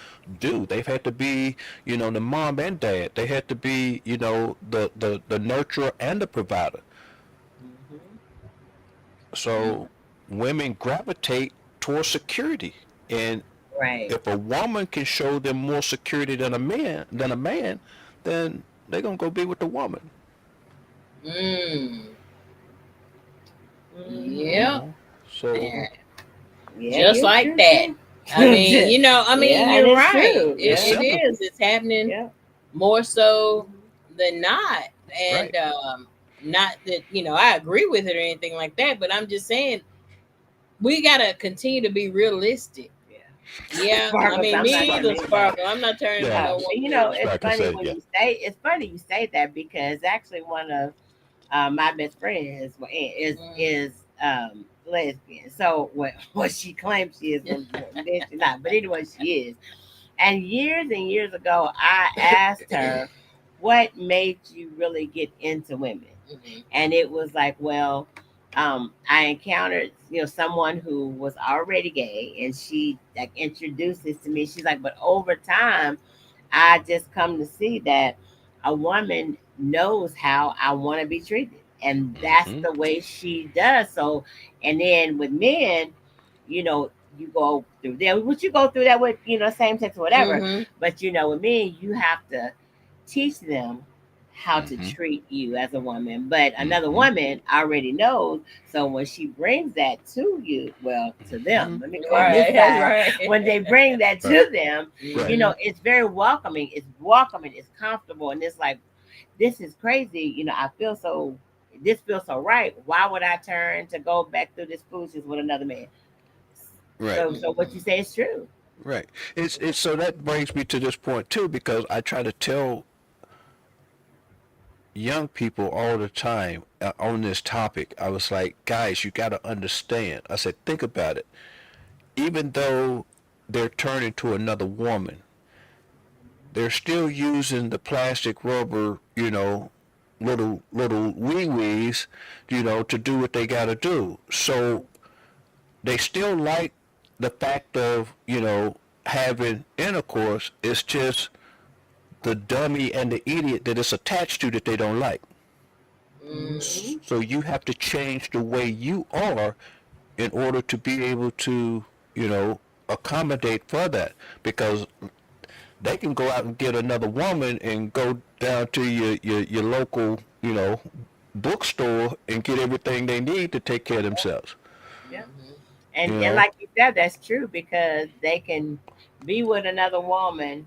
do. They've had to be, the mom and dad. They had to be, the nurturer and the provider. Hmm. So women gravitate towards security. And Right. if a woman can show them more security than a man, then they're gonna go be with the woman. Mm. Hmm. Yep. So And Yeah, just you're like true that. too. I mean, Yeah, and you're it's right. true. it's Yeah. It simple, is. It's happening Yeah. more so Hmm. than not. right? And not that, I agree with it or anything like that, but I'm just saying we gotta continue to be realistic. Yeah. Yeah, I Sparkles, mean, I'm me not either, turning anybody. Sparkle. I'm not turning Yeah, no And woman it's like I funny said, when yeah. you say that because actually one of my best friends is lesbian. So what she claims she is, then she's not. But anyway, she is. And years ago, I asked her, "What made you really get into women?" in. And it was like, well, I encountered someone who was already gay, and she like introduced this to me. She's like, but over time, I just come to see that a woman knows how I want to be treated, and that's Hmm. the way she does. So, and then with men, you know, you go through them, which you go through that with same sex or whatever. Mm-hmm. But with men, you have to teach them how to Hmm. treat you as a woman. But another Hmm. woman already knows. So when she brings that to you, well, to Hmm. them, let me call on this Right, side. right. When they bring that Right, to them, right. Mm-hmm. it's very welcoming. It's welcoming. It's comfortable, and it's like, this is crazy. I feel so. This feels so right. Why would I turn to go back through this foolishness with another man? Right. So what you Mm-hmm. say is true. Right. It's so that brings me to this point too, because I try to tell young people all the time on this topic. I was like, guys, you got to understand. I said, think about it. Even though they're turning to another woman, they're still using the plastic rubber, little wee wees, to do what they got to do. So they still like the fact of, having intercourse. It's just the dummy and the idiot that it's attached to that they don't like. Mm-hmm. Hmm. So you have to change the way you are in order to be able to, accommodate for that. Because they can go out and get another woman and go down to your local, bookstore and get everything they need to take care of themselves. Yeah. Mm-hmm. You And know, like you said, that's true because they can be with another woman,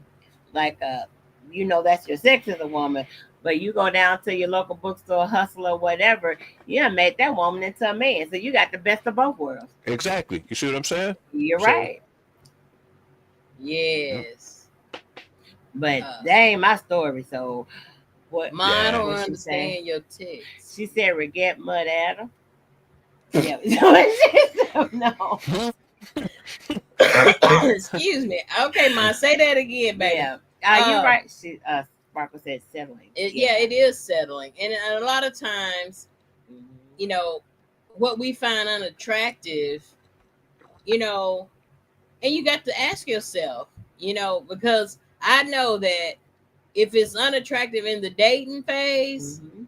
like that's your sex as a woman. But you go down to your local bookstore, hustle or whatever, you done made that woman into a man. So you got the best of both worlds. exactly. You see what I'm saying? You're So, right. yeah, Yes. But Uh, that ain't my story. So what I yeah. don't what she say? understand your text. She said regret mud at her. Yeah. No. Excuse me. Okay, Ma, say that again, baby. Yeah. You're Um, right. Sparkle said settling. yeah, Yeah. it is settling, and a lot of times, Hmm. you know, what we find unattractive, you know, and you got to ask yourself, because I know that if it's unattractive in the dating phase, Hmm.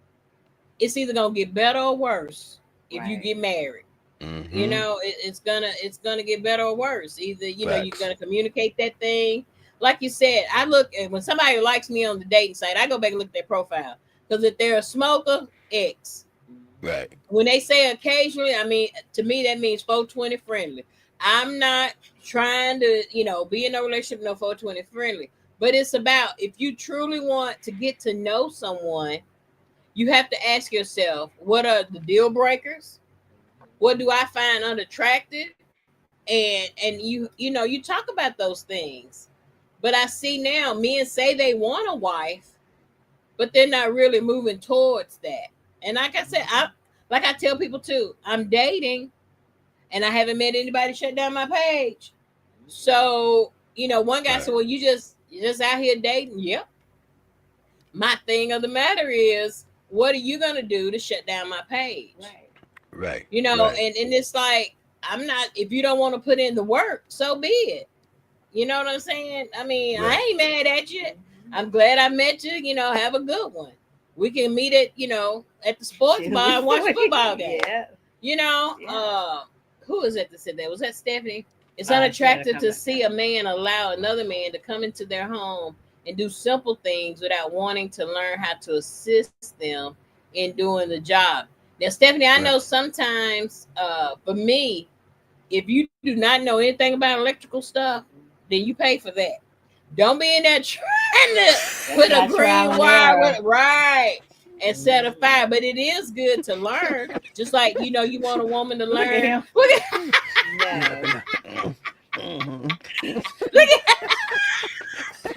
it's either gonna get better or worse if you Right. get married. Mm-hmm. It's gonna get better or worse. Either you're Facts. gonna communicate that thing, like you said. I look and when somebody likes me on the dating site, I go back and look at their profile because if they're a smoker, X. Hmm. Right. When they say occasionally, I mean to me that means 420 friendly. I'm not trying to be in a relationship no 420 friendly, but it's about if you truly want to get to know someone, you have to ask yourself what are the deal breakers, what do I find unattractive, and you talk about those things. But I see now men say they want a wife, but they're not really moving towards that. And like I said, I tell people too, I'm dating and I haven't met anybody shut down my page. So one guy Right. said, well, you just out here dating. Yep. My thing of the matter is, what are you gonna do to shut down my page? Right. Right. You know, Right. and it's like, I'm not, if you don't want to put in the work, so be it. You know what I'm saying? I mean, I Right. ain't mad at you. Mm-hmm. I'm glad I met you. You know, have a good one. We can meet at, at the sports Till we bar and watch a football game. yeah. You know, Yeah. who is it that said that? Was that Stephanie? It's She gotta unattractive come to back see up. a man allow another man to come into their home and do simple things without wanting to learn how to assist them in doing the job. Now, Stephanie, I know Right. sometimes for me, if you do not know anything about electrical stuff, then you pay for that. Don't be in there trying to That's put a not green trial and wire error. with right and set a Mhm. fire. But it is good to learn. Just like you want a woman to Look at learn. him. Look at, No. look at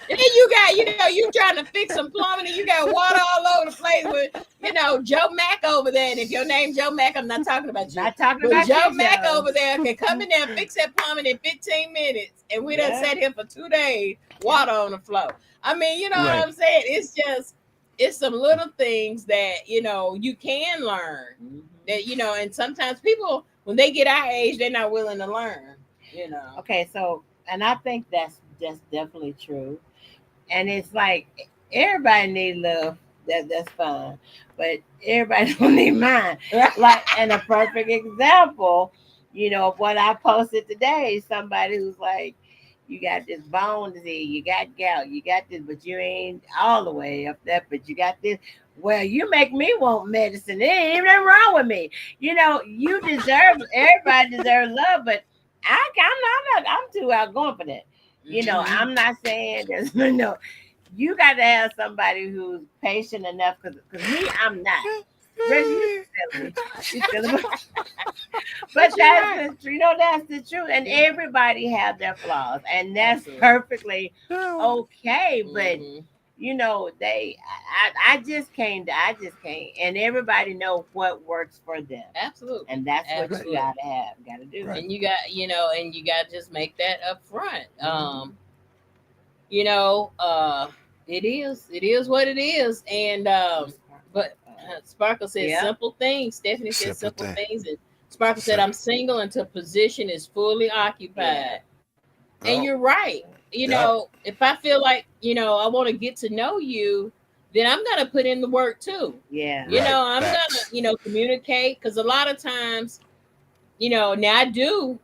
then you got you trying to fix some plumbing and you got water all over the place with Joe Mack over there. And if your name's Joe Mack, I'm not talking about you. Not talking But about Joe you, Mack Joe. over there can come in there and fix that plumbing in 15 minutes. And we done Yeah. sat here for 2 days, Yeah. water on the floor. I mean, you know what Right. I'm saying? It's some little things that, you can learn. Mhm. That, and sometimes people, when they get our age, they're not willing to learn, you know. Okay, so and I think that's definitely true. And it's like everybody need love. That's fine, but everybody don't need mine. Like, and a perfect example, of what I posted today. Somebody who's like, you got this bone disease, you got gout, you got this, but you ain't all the way up there, but you got this. Well, you make me want medicine. There ain't even nothing wrong with me. You deserve. Everybody deserves love, but I'm too outgoing for that. Mhm. I'm not saying there's no. You got to have somebody who's patient enough, because me, I'm not. Rich, you silly. You silly. But But you're that's right. that's the truth. And Yeah, everybody have their flaws. And that's absolutely. perfectly okay. But Hmm. I just can't. And everybody know what works for them. Absolutely. And that's what you Right. Absolutely. gotta do. Right. And you got, and you got to just make that up front. Mm-hmm. You know, it is what it is. And but Sparkle says Yeah. simple things. Stephanie says Simple simple thing. things, and Sparkle said, Simple. I'm single until position is fully Yeah. occupied. And Oh. you're right. Yep. If I feel like, I want to get to know you, then I'm going to put in the work too. Yeah. Right. I'm going to, Facts. communicate, because a lot of times, now I do,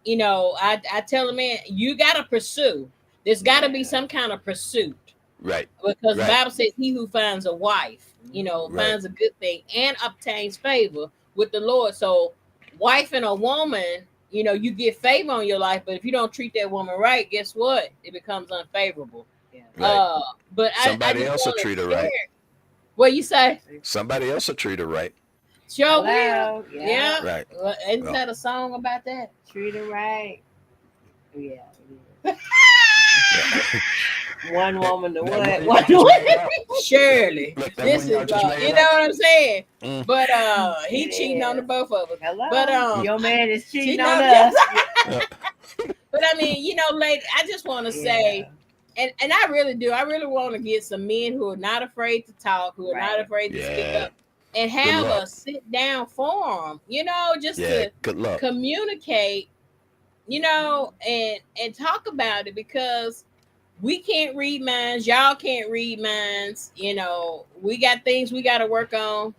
I tell a man, you got to pursue. There's got to be Yeah. some kind of pursuit, Right. because the Right. Bible says he who finds a wife, Mhm. Right. finds a good thing and obtains favor with the Lord. So, wife and a woman, you get favor on your life, but if you don't treat that woman right, guess what? It becomes unfavorable. Yeah. Right. But I Somebody just else will want treat to her share. right. What you say? Somebody else will treat her right. Sure will. Hello. Yeah. Yeah. Right. Well, isn't Well. that a song about that? Treat her right. Yeah. Yeah. One woman to That what? one One y'all just made up. Surely. Look, that This one is y'all just made you know up. what I'm saying? Mm. But he It cheating on the is. both of us. But Hello. Your man is cheating cheating on on yes. us. Yep. But I mean, lady, I just want to Yeah. say, and I really do. I really want to get some men who are not afraid to talk, who are not Right. afraid to speak Yeah. up, and Good have luck. a sit down forum. Just Yeah. to Good luck. communicate. And talk about it, because we can't read minds. Y'all can't read minds. We got things we got to work on.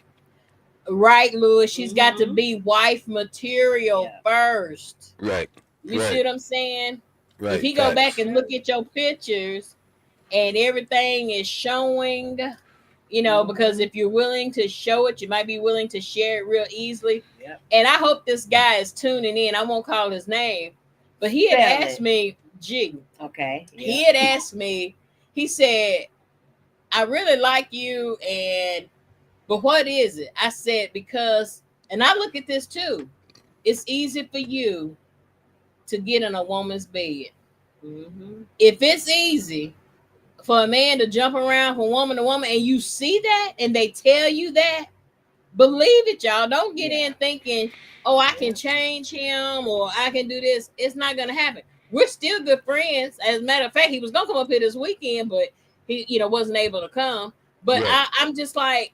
Right, Louis? She's got to Mm-hmm. be wife material Yeah. first. Right. You see Right. what I'm saying? If Right. he go back Facts. and look at your pictures and everything is showing, because Mm-hmm. if you're willing to show it, you might be willing to share it real easily. Yep. And I hope this guy is tuning in. I won't call his name, but he had Spell asked it. me, G, Okay. he Yep. had asked me, he said, I really like you, but what is it? I said, because, and I look at this too, it's easy for you to get in a woman's bed. Mm-hmm. If it's easy for a man to jump around from woman to woman, and you see that and they tell you that, believe it, y'all. Don't get Yeah. in thinking, oh, I can Yeah. change him or I can do this. It's not going to happen. We're still good friends. As a matter of fact, he was going to come up here this weekend, but he wasn't able to come. But Right. I'm just like,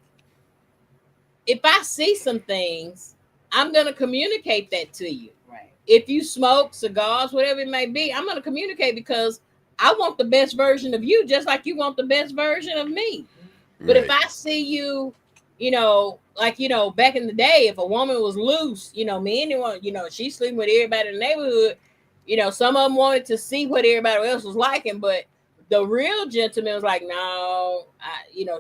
if I see some things, I'm gonna communicate that to you. Right. If you smoke cigars, whatever it may be, I'm gonna communicate because I want the best version of you, just like you want the best version of me. But if Right. I see you, like back in the day, if a woman was loose, me anyone, she's sleeping with everybody in the neighborhood. Some of them wanted to see what everybody else was liking, but the real gentleman was like, no,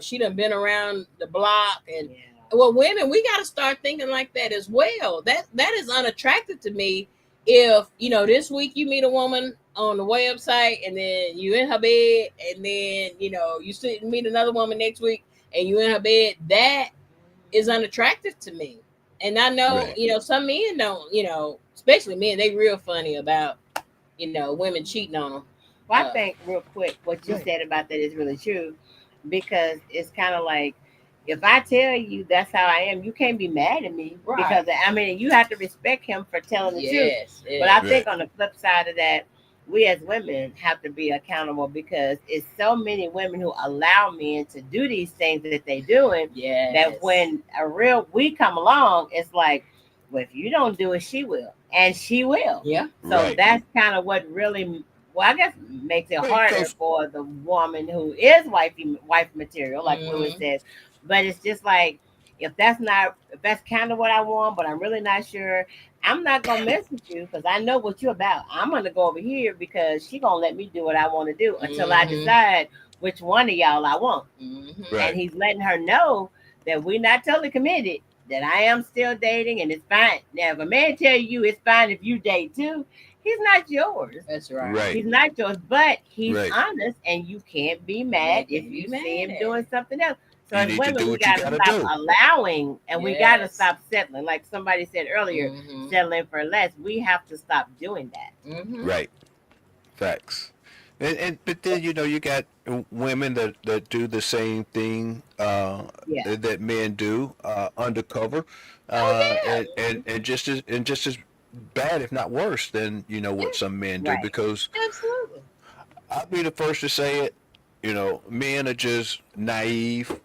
she done been around the block, and Yeah. well, women, we got to start thinking like that as well. That is unattractive to me. If this week you meet a woman on the website, and then you in her bed, and then you sit and meet another woman next week, and you in her bed, that is unattractive to me. And I know, Right. some men don't, especially men, they real funny about women cheating on them. Well, I think real quick, what you Right. said about that is really true, because it's kind of like, if I tell you that's how I am, you can't be mad at me, because Right. I mean you have to respect him for telling the truth. Yes, But I yes. Right. think on the flip side of that, we as women have to be accountable, because it's so many women who allow men to do these things that they doing, that Yes. when a real we come along, it's like, well, if you don't do it, she will, and she will. Yeah. So Right. that's kind of what really, well, I guess makes it harder Because for the woman who is wife material, like Lewis Mm-hmm. says. But it's just like, if that's kind of what I want, but I'm really not sure, I'm not gonna mess with you, because I know what you're about. I'm gonna go over here because she gonna let me do what I want to do until I Mm-hmm. decide which one of y'all I want. Mm-hmm. And right. he's letting her know that we're not totally committed, that I am still dating, and it's fine. Now, if a man tell you it's fine if you date too, he's not yours. That's right. Right. He's not yours, but he's Right. honest, and you can't be You mad if can't be you mad see at him it. doing something else. So You as need to women, do we what you gotta gotta stop do. allowing, and we gotta Yes. stop settling. Like somebody said earlier, Mm-hmm. settling for less. We have to stop doing that. Mm-hmm. Right. Facts. And but then you got women that do the same thing Yeah. that men do undercover, Oh yeah. and just as bad, if not worse, than what Yeah. some men do. Right. Because Absolutely. I'll be the first to say it. Men are just naive.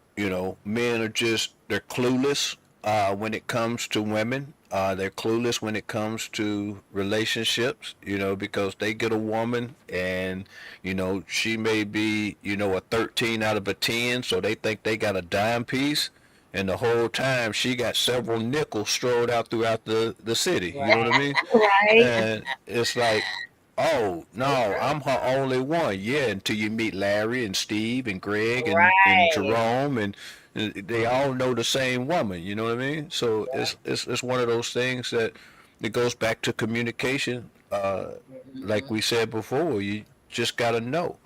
Men are just they're clueless when it comes to women. They're clueless when it comes to relationships. Because they get a woman and she may be a 13 out of a 10, so they think they got a dime piece. And the whole time she got several nickels strolled out throughout the city. You know what I Right. mean? Right. And it's like, oh So no, true. I'm her only one. Yeah, until you meet Larry and Steve and Greg and Right. Jerome and they all know the same woman. You know what I mean? So it's one of those things that it goes back to communication. Like Mm-hmm. we said before, you just gotta know.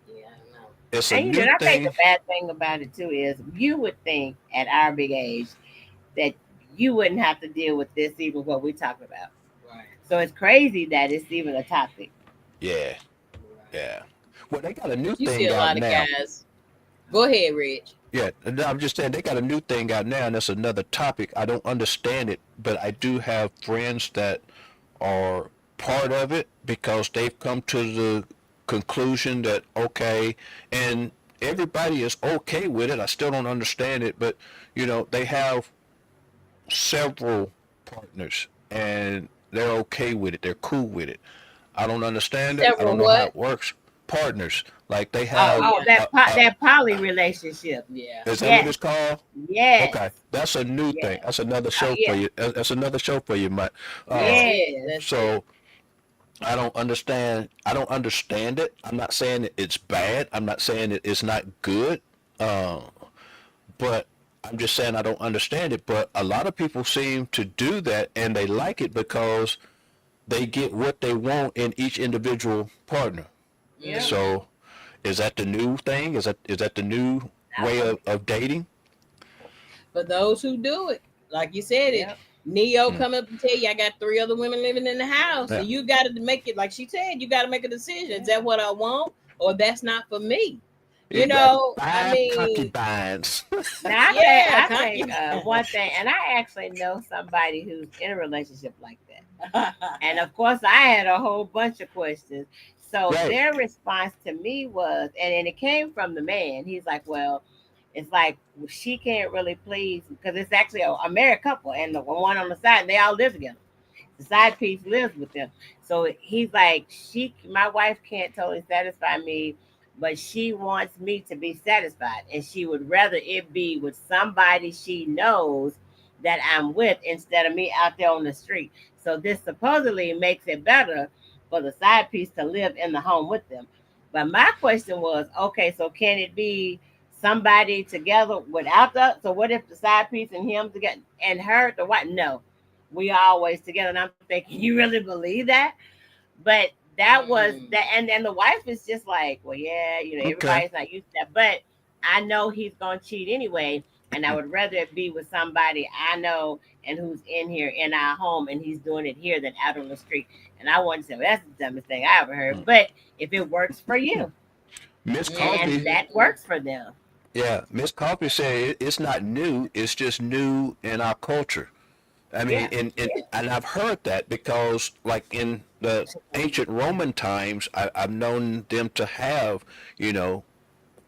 Yeah, I know. It's a And new and I think the thing. bad thing about it too is, you would think at our big age that you wouldn't have to deal with this, even what we're talking about. Right. So it's crazy that it's even a topic. Yeah, Right. yeah. Well, they got a new But you see thing a out lot of now. guys. Go ahead, Rich. Yeah, and I'm just saying they got a new thing out now, and that's another topic. I don't understand it, but I do have friends that are part of it because they've come to the conclusion that okay, and everybody is okay with it. I still don't understand it, but they have several partners and they're okay with it. They're cool with it. I don't understand it. I Several don't know how what? it works. Partners, like they Oh have. Oh, yeah. that poly relationship. Yeah. Is that what Yes. it's called? Yes. Okay, that's a new thing. Yes. That's another Oh show for yeah. you. That's another show for you, Mike. That's Uh, it. Yes. That's it. so I don't understand. I don't understand it. I'm not saying that it's bad. I'm not saying that it's not good. Uh, but I'm just saying I don't understand it. But a lot of people seem to do that, and they like it because they get what they want in each individual partner. Yep. Mm-hmm. So is that the new thing? Is that the new I way think of dating? For those who do it, like you said, it yep. Neo Mm. come up and tell you I got three other women living in the house, Yeah. and you got to make it. Like she said, you got to make a decision. Is that what I want, or that's not for me? You got I five mean, concubines. Now yeah, I think concubine. one thing, and I actually know somebody who's in a relationship like that. And of course, I had a whole bunch of questions. So Right. their response to me was, and it came from the man. He's like, well, it's like she can't really please because it's actually a married couple, and the one on the side, they all live together. The side piece lives with them. So he's like, my wife can't totally satisfy me, but she wants me to be satisfied, and she would rather it be with somebody she knows that I'm with instead of me out there on the street. So this supposedly makes it better for the side piece to live in the home with them. But my question was, okay, so can it be somebody together without the? So what if the side piece and him together and her the what? No, we always together. And I'm thinking, you really believe that? But that was Mm. that, and then the wife is just like, well, yeah, Okay. everybody's not used to that, but I know he's gonna cheat anyway, and I would rather it be with somebody I know and who's in here in our home, and he's doing it here than out on the street. And I want to say, well, that's the dumbest thing I ever heard. But if it works for you, Miss and Coffee, that Mm-hmm. works for them, yeah, Miss Coffee said it's not new. It's just new in our culture. I mean, yeah, and I've heard that because, like in the ancient Roman times, I've known them to have, you know,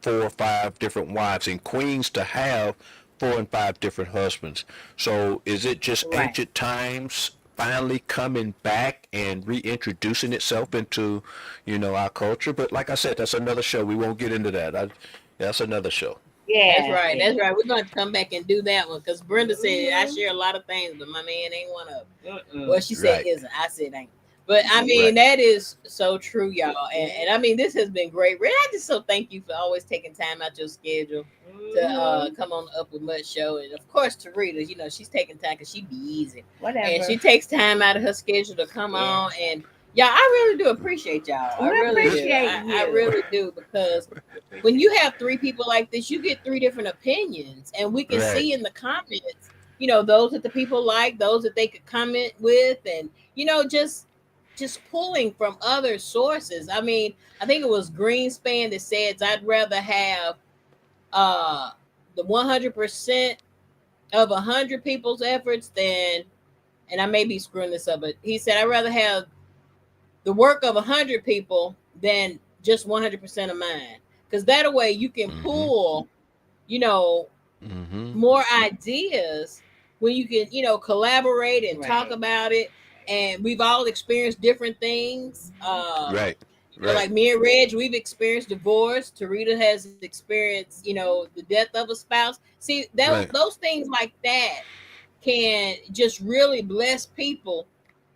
4 or 5 different wives, and queens to have 4 and 5 different husbands. So, is it just right. ancient times finally coming back and reintroducing itself into, our culture? But like I said, that's another show. We won't get into that. That's another show. That's Yeah, right. yeah. That's right. We're going to come back and do that one because Brenda said I Mm-hmm. share a lot of things, but my man ain't one of them. Mm-mm. Well, she said Right. isn't. I said ain't. But I Mm-hmm. mean, Right. that is so true, y'all. And Yeah. I mean, this has been great. Red, I just so thank you for always taking time out your schedule to Mm-hmm. come on the Up With Much show. And of course, to Rita, she's taking time because she be easy. And Whatever. she takes time out of her schedule to come Yeah. on. And y'all, I really do appreciate y'all. I We really This, do. appreciate I you. really do because We when appreciate you have three people like this, you get three different opinions, and we can right. see in the comments, those that the people like, those that they could comment with, and just pulling from other sources. I mean, I think it was Greenspan that says I'd rather have uh the 100% of 100 people's efforts than, and I may be screwing this up, but he said I'd rather have the work of 100 people than just 100% of mine, because that way you can Mm-hmm. pull you know Mm-hmm. more ideas when you can collaborate you. and talk Right. about it. And we've all experienced different things. Right. Right. Like me and Reg, we've experienced divorce. Tarita has experienced the death of a spouse. See, Right. those things like that can just really bless people,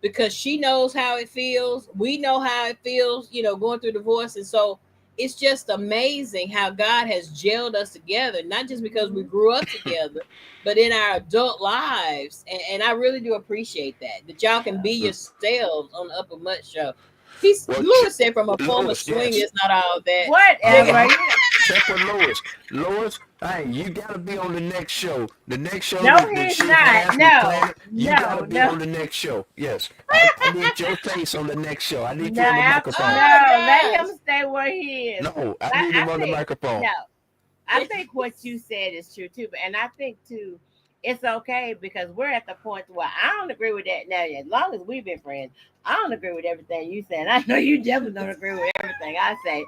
because she knows how it feels. We know how it feels, going through divorce. And so it's just amazing how God has gelled us together, not just because we Mm-hmm. grew up together, but in our adult lives. And I really do appreciate that y'all can be Yeah. yourselves on the Upper Mutt show. He's Well, Lewis said from a former Lois, swing, yes. it's not all that. Whatever. Uh-huh. Check with Lois. Lois, hey, you gotta be on the next show. The next show No, that he's she not. has with No, Planet, you gotta no, be no, on the next show. Yes. I need your face on the next show. I need no. you on the microphone. Oh No, let him gosh. stay where he is. No, I I, need I him on the think microphone. no. I think what you said is true too, but and I think too, it's okay because we're at the point where I don't agree with that now. As long as we've been friends, I don't agree with everything you say, and I know you definitely don't agree with everything I say.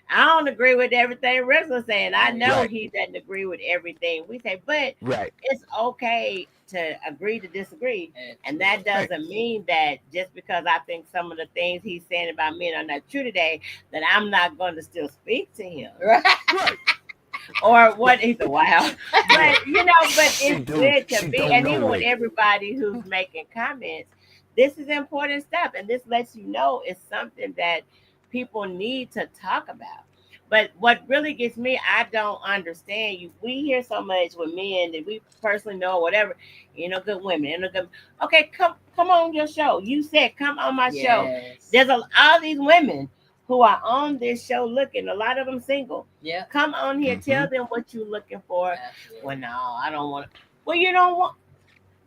I don't agree with everything Rex was saying. I know Right. he doesn't agree with everything we say, but Right. it's okay to agree to disagree. And that Absolutely. Right. doesn't mean that just because I think some of the things he's saying about men are not true today, that I'm not going to still speak to him. Right. Right. Or But what he's a wow. yeah, But but it's good to she be, don't and know even with Ray. everybody who's making comments, this is important stuff, and this lets you know it's something that people need to talk about. But what really gets me, I don't understand you. We hear so much with men that we personally know, whatever, good women, good. Okay, come on your show. You said come on my show. Yes. There's all these women who are on this show looking. A lot of them single. Yep. Come on here, Mm-hmm. tell them what you're looking for. Absolutely. Well, no, I don't want to. Well, you don't want.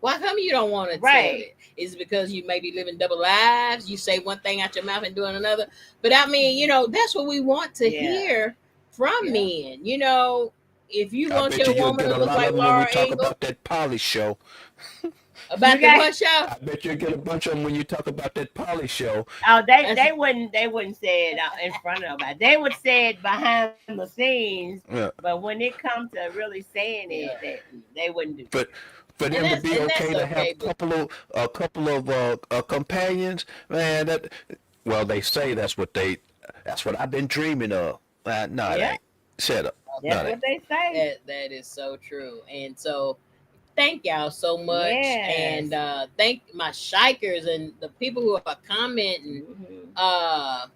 Why come you don't want to tell Right. it? Is it because you may be living double lives? You say one thing out your mouth and doing another. But I mean, that's what we want to Yeah. hear from Yeah. men. If you I want bet your you'll woman get to a look lot like of them when we Laura talk Ingle, about that Polly show. You About the got what show? I bet you'll get a bunch of them when you talk about that Polly show. oh That's, they wouldn't say it out in front of nobody. They would say it behind the scenes, Yeah. but when it comes to really saying it, yeah, they wouldn't do But for and them to be that's okay to have okay. But a couple of companions, man, that well they say that's what I've been dreaming of. No, it. it Yeah, ain't. Shut up. No, that's it what ain't. they say. that is so true. And so thank y'all so much, Yes. and thank my shikers and the people who are commenting. Hmm. Uh,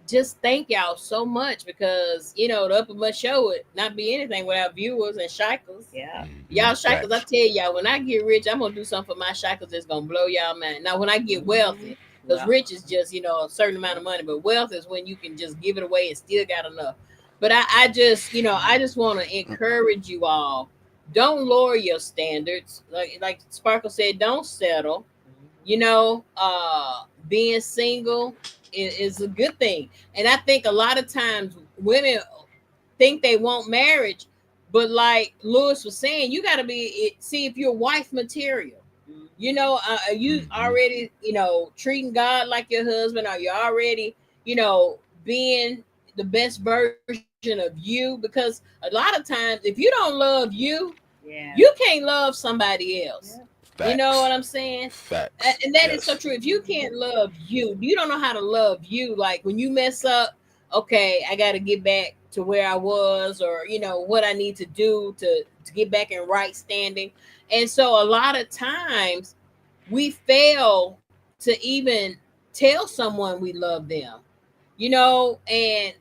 just thank y'all so much because the Upper Must Show would not be anything without viewers and shikers. Yeah. Y'all shikers, I Facts. tell y'all, when I get rich, I'm gonna do something for my shikers that's gonna blow y'all mind. Now, when I get Hmm. wealthy, because Well. rich is just a certain amount of money, but wealth is when you can just give it away and still got enough. But I just I just want to encourage you all. Don't lower your standards. Like Sparkle said, don't settle. Being single is a good thing, and I think a lot of times women think they want marriage, but like Lewis was saying, you got to see if you're wife material. Are you Mm-hmm. already treating God like your husband? Are you already being the best version of you? Because a lot of times, if you don't love you Yeah. can't love somebody else. Yeah. You know what Facts. I'm saying? Facts. And that is so Yes. true. If you can't love you don't know how to love you. Like when you mess up, okay, I got to get back to where I was, or what I need to do to get back in right standing. And so a lot of times we fail to even tell someone we love them. And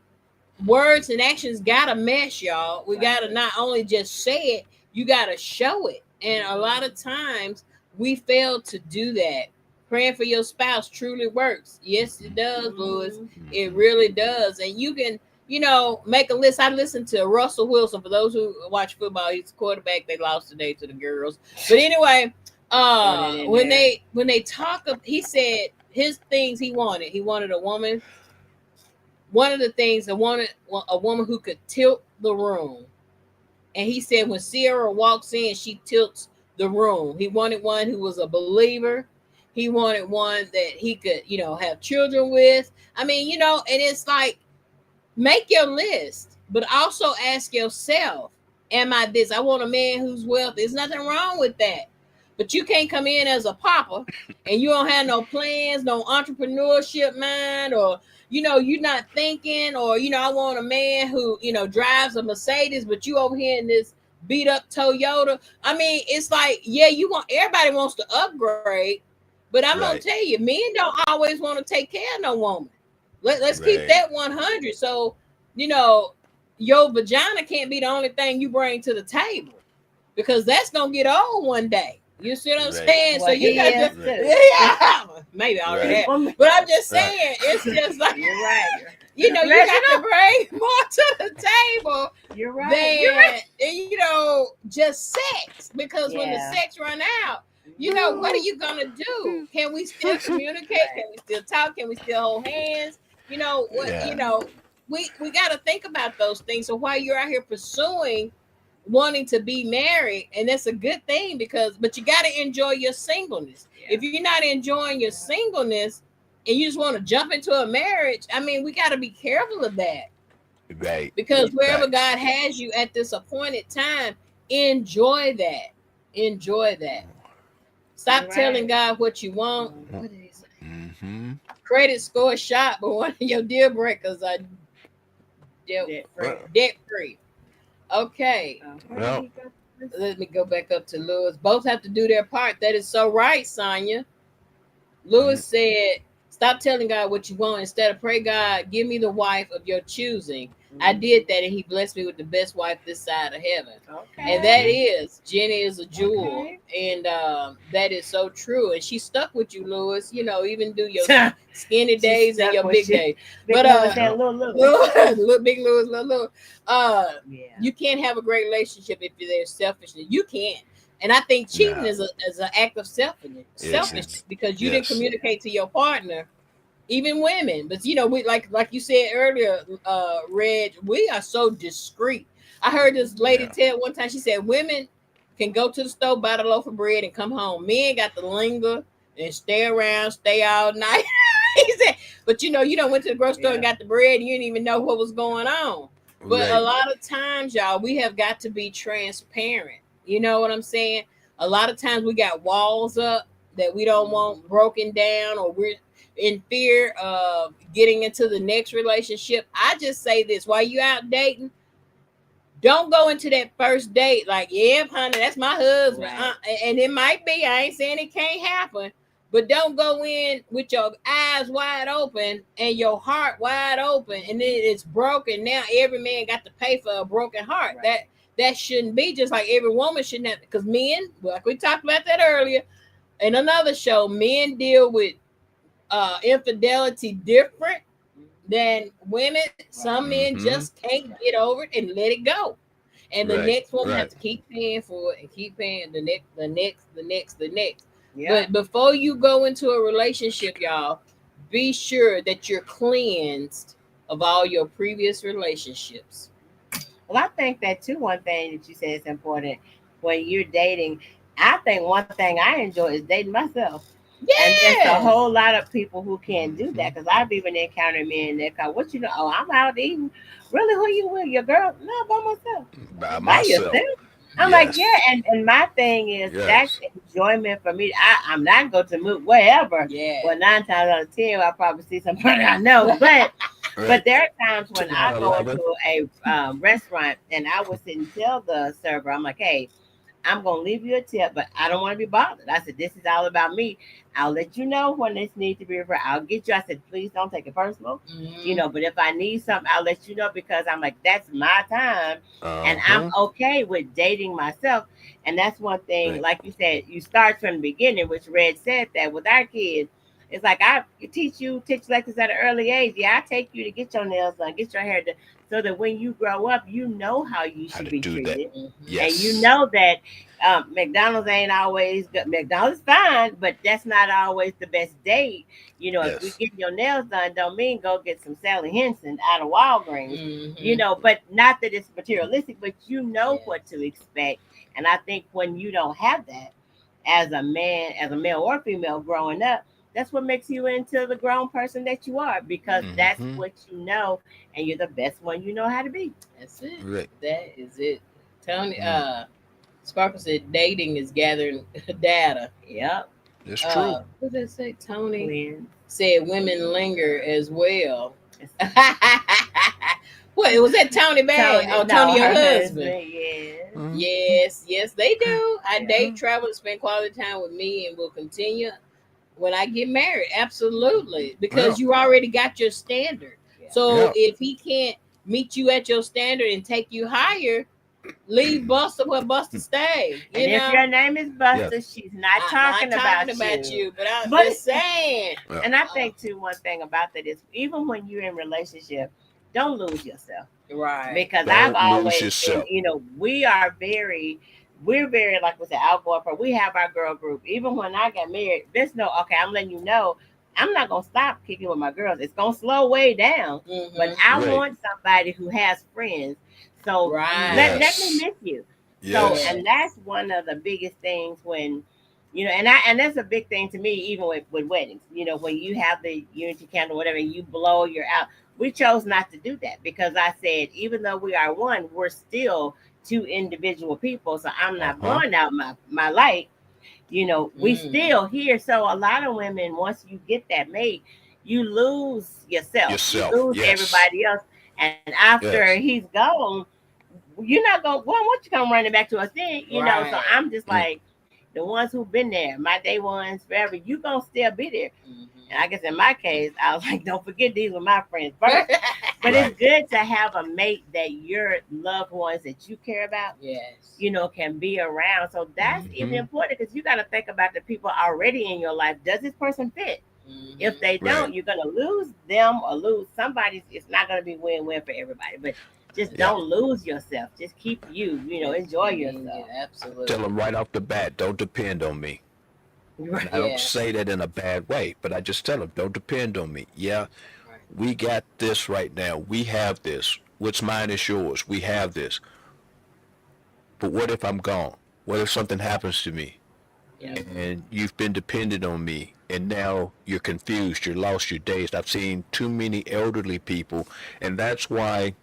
words and actions gotta mesh, y'all. We Right. gotta not only just say it, you gotta show it. And a lot Hmm. of times we fail to do that. Praying for your spouse truly works. Yes, it does, Lewis. Hmm. It Mm-hmm. really does. And you can, make a list. I listened to Russell Wilson. For those who watch football, he's quarterback. They lost today to the girls. But anyway, Throw that in when there. they talk of, he said his things he wanted. He wanted a woman. One of the things I wanted a woman who could tilt the room. And he said when Sierra walks in, she tilts the room. He wanted one who was a believer. He wanted one that he could, have children with. I mean, and it's like make your list, but also ask yourself, am I this? I want a man who's wealthy. There's nothing wrong with that. But you can't come in as a papa and you don't have no plans, no entrepreneurship mind, or you're not thinking, or I want a man who, drives a Mercedes, but you over here in this beat up Toyota. I mean, it's like, yeah, you want everybody wants to upgrade, but I'm gonna Right. tell you, men don't always want to take care of no woman. Let's keep Right. that 100. So, you know, your vagina can't be the only thing you bring to the table because that's gonna get old one day. You see what I'm Right. saying? So Well, you he got to, is Right. too. yeah, maybe I already Right. have, Well, but I'm just Right. saying, it's just like, you're right. you Let you got to know. bring more to the table You're right. You're right. than just sex. Because when the Yeah. sex run out, what are Mhm. you gonna do? Can we still communicate? Can Right. we still talk? Can we still hold hands? What Yeah. we got to think about those things. So while you're out here pursuing wanting to be married, and that's a good thing, but you got to enjoy your singleness. Yeah. If you're not enjoying your singleness and you just want to jump into a marriage, I mean, we got to be careful of that, Right. because wherever Facts. God has you at this appointed time, enjoy that. Enjoy that. You're Stop telling right. God what you want. Mhm. What did he say? Mm-hmm. Credit score shot, but one of your deal breakers are debt Debt free. Well, debt free. Okay, well, Okay. let me go back up to Lewis. Both have to do their part. That is so right, Sonya. Lewis mm, said, stop telling God what you want. Instead of pray, God, give me the wife of your choosing. I Mhm. did that, and he blessed me with the best wife this side of heaven. And Okay. that mm-hmm. is, Jenny is a jewel. Okay. And that is so true. And she stuck with you, Lewis, even do your skinny She days and stuck your with big you. days. Big But Louis Yeah. and Little Louis. little big Lewis, little, uh, Yeah. you can't have a great relationship if there's selfishness. You can't. And I think cheating Nah. is an act of Yes. Yeah. selfishness because you didn't Yes. communicate to your partner, even women. But we like you said earlier, Reg, we are so discreet. I heard this lady Yeah. tell one time. She said women can go to the store, buy the loaf of bread, and come home. Men got to linger and stay around, stay all night. He said, but you don't went to the grocery store and Yeah. got the bread, and you didn't even know what was going on. But a Right. lot of times, y'all, we have got to be transparent. You know what I'm saying? A lot of times we got walls up that we don't want broken down, or we're in fear of getting into the next relationship. I just say this: while you out dating, don't go into that first date like, yeah, honey, that's my husband. Right. And it might be, I ain't saying it can't happen, but don't go in with your eyes wide open and your heart wide open, and then it's broken. Now every man got to pay for a broken heart. Right. That shouldn't be. Just like every woman shouldn't have, because men, like we talked about that earlier in another show, men deal with infidelity different than women. Some men Mm-hmm. just can't get over it and let it go, and the Right. next woman has Right. to keep paying for it and keep paying the next. Yeah. But before you go into a relationship, y'all, be sure that you're cleansed of all your previous relationships. Well, I think that too. One thing that you said is important when you're dating. I think one thing I enjoy is dating myself. And there's a Yes. whole lot of people who can't do Mm-hmm. that because I've even encountered men that go, "What you know? Oh, I'm out eating. Really? Who you with? Your girl? No, by myself. By By myself. yourself." I'm like, yeah, Yes. and my thing is that's Yes. enjoyment for me. I'm not going to move wherever. Yeah. Well, 9 times out of 10, I probably see somebody I know. But Right. there are times when 10 I out of go into 11. a restaurant and I would sit and tell the server, I'm like, hey, I'm gonna leave you a tip, but I don't want to be bothered. I said, this is all about me. I'll let you know when this needs to be referred. I'll get you. I said, please don't take it personal. Mm-hmm. But if I need something, I'll let you know because I'm like, that's my time. And I'm Uh-huh. okay with dating myself. And that's one thing, Right. like you said, you start from the beginning, which Red said that with our kids. It's like I teach lessons at an early age. Yeah, I take you to get your nails done, get your hair done, so that when you grow up, you know how you How should to be do that. treated Mm-hmm. and you Yes. know that McDonald's ain't always good. McDonald's fine, but that's not always the best date. If we Yes. get your nails done, don't mean go get some Sally Henson out of Walgreens. Mm-hmm. But not that it's materialistic, but you know what Yes. to expect. And I think when you don't have that as a man, as a male or female growing up, that's what makes you into the grown person that you are because that's Mm-hmm. what you know, and you're the best one you know how to be. That's it. Right. That is it. Tony Mm. Sparkle said dating is gathering data. Yep, It's true. What did I say? Tony twins. said women linger as well. It's What was that, Tony Bad? Tony, Oh, no, Tony, your her husband. husband, yes. Mm-hmm. Yes, they do. I Yeah, date, travel, and spend quality time with me, and will continue when I get married. Absolutely, Yeah. because you already got your standard. yeah. So Yeah. if he can't meet you at your standard and take you higher, leave Buster where Buster stay. And You if know, your name is Yes. Buster, she's not I'm not talking talking about about you. you, but I'm But just saying. Yeah. and I Uh, think too, one thing about that is even when you're in relationship, don't lose yourself. right. Because I've Don't lose always been, yourself. we're very, like we said, outgoing. For we have our girl group. Even when I got married, there's no okay. I'm letting you know, I'm not gonna stop kicking with my girls. It's gonna slow way down, but Mm-hmm. I Right. want somebody who has friends. So Right. let me Yes. miss you. So Yes. and Yes. that's one of the biggest things when. And that's a big thing to me, even with weddings. When you have the unity candle, whatever, and you blow your out, we chose not to do that because I said, even though we are one, we're still two individual people. So I'm not Uh-huh. blowing out my light. We Mm. still here. So a lot of women, once you get that mate, you lose yourself, you Yourself. lose Yes. everybody else. And after Yes. he's gone, you're not going, well, what you come running back to us then? So Right. I'm just Mm. like, the ones who've been there, my day ones forever, you gonna still be there. And Mm-hmm. I guess in my case, I was like, don't forget these were my friends first. But it's Right. good to have a mate that your loved ones that you care about, Yes. can be around. So that's even Mm-hmm. important because you got to think about the people already in your life. Does this person fit? If Mm-hmm. they Right. don't, you're gonna lose them or lose somebody. It's not gonna be win-win for everybody. But just Yeah. don't lose yourself. Just keep you. Just Enjoy being you. yourself. Tell them Absolutely. right off the bat, don't depend on me. And I don't Yes. say that in a bad way, but I just tell them, don't depend on me. Yeah, Right. we got this right now. We have this. What's mine is yours. We have this. But what if I'm gone? what if something happens to me Yeah. and you've been dependent on me and now you're confused, you're lost, you're dazed. I've seen too many elderly people, and that's why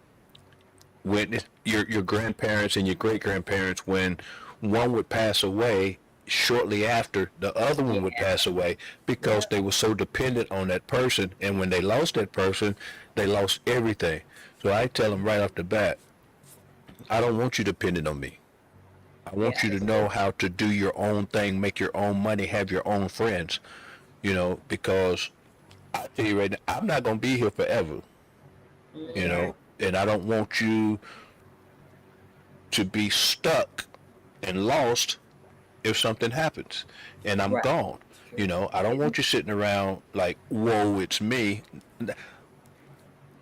when your grandparents and your great grandparents, when one would pass away, shortly after the other one would Yeah. pass away because Yeah. they were so dependent on that person, and when they lost that person, they lost everything. So I tell them right off the bat, I don't want you dependent on me. I want Yeah. you to know how to do your own thing, make your own money, have your own friends, because I tell you right now, I'm not going to be here forever, That's you right. know, and I don't want you to be stuck and lost if something happens and I'm Right. gone. I don't want you sitting around like, whoa, it's me.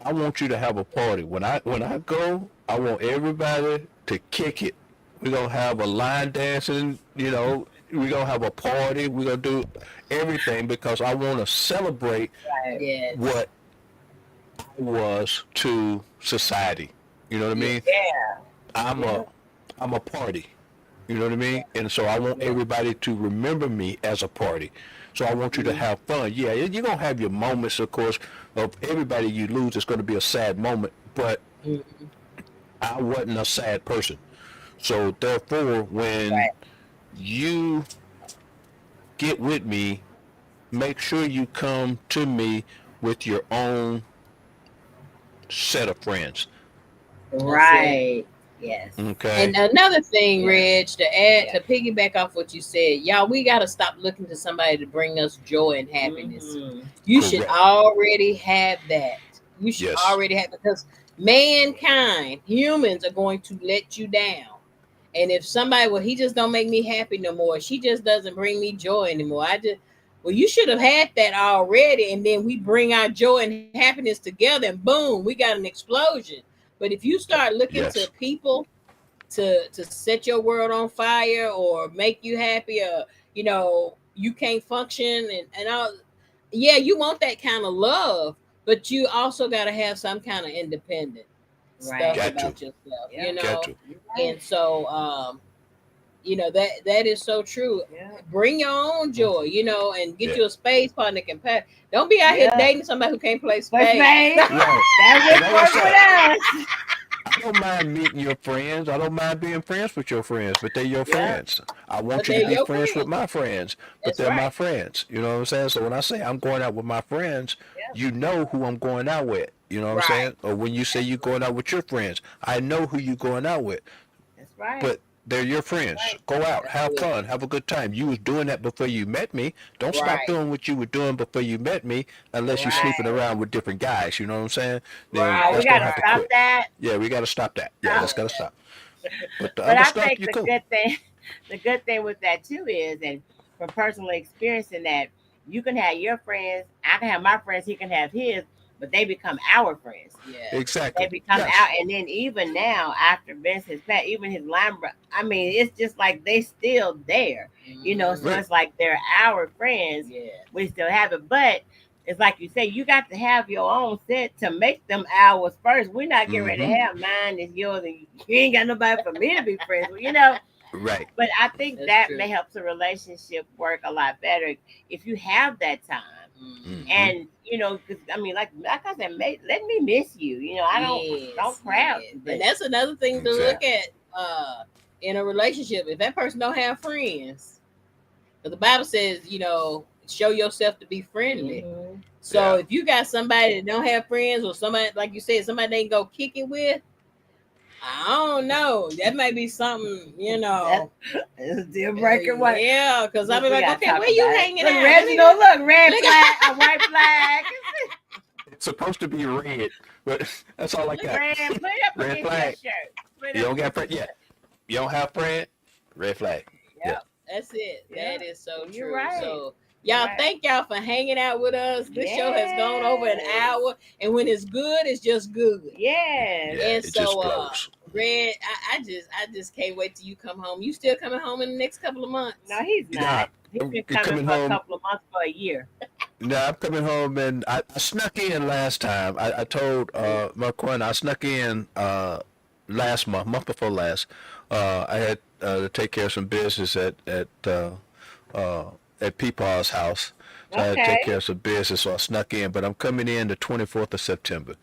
I want you to have a party. When I go, I want everybody to kick it. We're gonna have a line dancing, we're gonna have a party, we're gonna do everything because I wanna celebrate Right. Yes. what I was to society. You know what I Yeah. mean? Yeah. I'm Yeah. a I'm a party. You know what I mean? And so I want Yeah. everybody to remember me as a party. So I want you to Mhm. have fun. Yeah, you're gonna have your moments, of course. Of everybody you lose, it's gonna be a sad moment. But Mhm. I wasn't a sad person. So therefore, when Right. you get with me, make sure you come to me with your own set of friends. That's it. Right. Yes. Okay? And another thing, Yeah. Reg, to Yeah. piggyback off what you said, y'all, we got to stop looking to somebody to bring us joy and happiness. Mhm. You should Correct. already have that. You should Yes. already have, because mankind, humans, are going to let you down. And if somebody, well, he just don't make me happy no more. She just doesn't bring me joy anymore. Well, you should have had that already. And then we bring our joy and happiness together, and boom, we got an explosion. But if you start looking to Yes. people to set your world on fire or make you happy, or you can't function, and all, yeah, you want that kind of love, but you also got to have some kind of independent stuff Right. Got to. about yourself, Yeah. Got to. You're right. and so that is so true. Yeah. Bring your own joy, and get Yeah. you a space partner that can pass. Don't be out here Yeah. dating somebody who can't play But spades. Spain, Right. that And wouldn't like I work with said, us. I don't mind meeting your friends. I don't mind being friends with your friends, but they're your Yeah. friends. I want But you to they're be Yeah. your friends with friends. my friends, but That's they're my right. friends. You know what I'm saying? So when I say I'm going out with my friends, Yeah. you know who I'm going out with. You know what I'm Right. saying? Or when you say you're going Absolutely. out with your friends, I know who you're going out with, That's right. but they're your That's friends. right. Go out, That's have it. fun, have a good time. You was doing that before you met me. Don't stop Right. doing what you were doing before you met me unless you're sleeping Right. around with different guys. You know what I'm saying? Then No, we that's Right. got gonna to have to Right. stop quit. that. Yeah, we got to stop that. Yeah, Stop. that's got to Yeah. stop. But the But other I stuff, think you the cool. good thing, the good thing with that too is, and from personally experiencing that, you can have your friends, I can have my friends, he can have his, but they become our friends. Yes. They Exactly. become Yes. out, and then even now after Vince has passed, even his line, I mean, it's just like they still there, So Mhm. Right. it's like they're our friends. Yes. We still have it, but it's like you say, you got to have your own set to make them ours first. We're not getting ready to Mm-hmm. have mine is yours, and you ain't got nobody for me to be friends with, Right. But I think That's that true. may help the relationship work a lot better if you have that time. Mhm. Mm-hmm. And because I mean, like I said, let me miss you. I don't Yes. crowd Yes. you, And but that's another thing to yeah, look Exactly. at in a relationship. If that person don't have friends, because the Bible says, show yourself to be friendly. hmm So Yeah. if you got somebody that don't have friends, or somebody, like you said, somebody they can go kick it with, I don't know. That might be something, that is a deal breaker. What? Yeah, because I'll be We like, gotta okay, talk where you about it. hanging Look, out? Let me Reginald, look, red look. flag, a white flag. It's supposed to be red, but that's all I Look, got. Red, put it up Red against your flag. shirt. Put it You up don't got against your friend. Yeah. shirt. You don't have friend. Red flag. Yeah. Yep. that's it. Yeah. That is so You're true. right. So You're y'all, right. thank y'all for hanging out with us. This show has gone over an Yes. hour, and when it's good, it's just good. Yes. Yeah. And It just so, flows. Red, I just can't wait till you come home. You still coming home in the next couple of months? No, he's Nah, not. He's been I'm coming coming for a home. couple of months for a year. No, I'm coming home, and I snuck in last time. I told Marquand I snuck in last month before last, I had to take care of some business uh, at Peepaw's house. So I had to take care Okay. of some business, so I snuck in. But I'm coming in the 24th of September.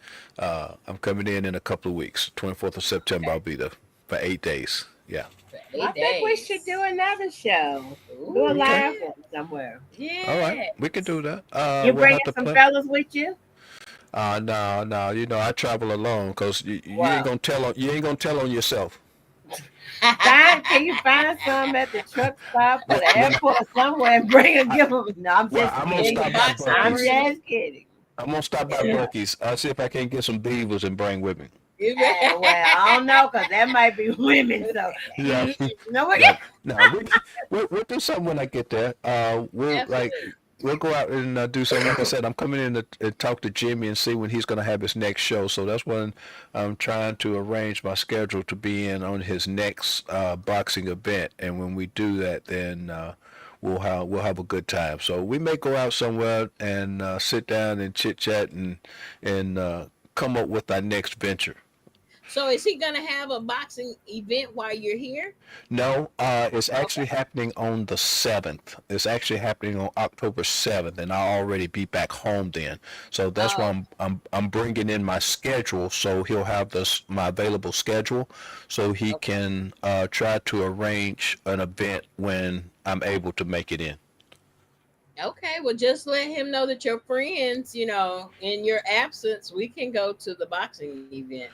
I'm coming in a couple of weeks. 24th of September, I'll Okay. be there for 8 days. Yeah. For I eight think we should do days. another show. Do a Ooh, Okay. live yeah. one somewhere. All right. We can Yes. do that. You We'll bringing have to some play. fellas with you? No, no. You know, I travel alone because you ain't Well, gonna tell on you ain't gonna tell on yourself. can you find some at the truck stop or When, the when airport or somewhere and bring and I, give them? No, I'm well, just I'm gonna In kidding. the stop by box I'm Bucky's. original. just kidding. I'm gonna stop by Yeah. Bucky's. I'll see if I can get some beavers and bring with me. Well, I don't know because that might be women. So, Yeah, no, we yeah. No, we'll do something when I get there. Absolutely. We'll go out and do something. Like I said, I'm coming in to talk to Jimmy and see when he's gonna have his next show. So that's when I'm trying to arrange my schedule to be in on his next boxing event. And when we do that, then we'll have a good time. So we may go out somewhere and sit down and chit chat and come up with our next venture. So is he gonna have a boxing event while you're here? No, it's Okay. actually happening on the 7th. It's actually happening on October 7th, and I'll already be back home then. So that's why Oh, I'm bringing in my schedule, so he'll have this my available schedule, so he okay. can try to arrange an event when I'm able to make it in. Okay. Well, just let him know that your friends, in your absence, we can go to the boxing event.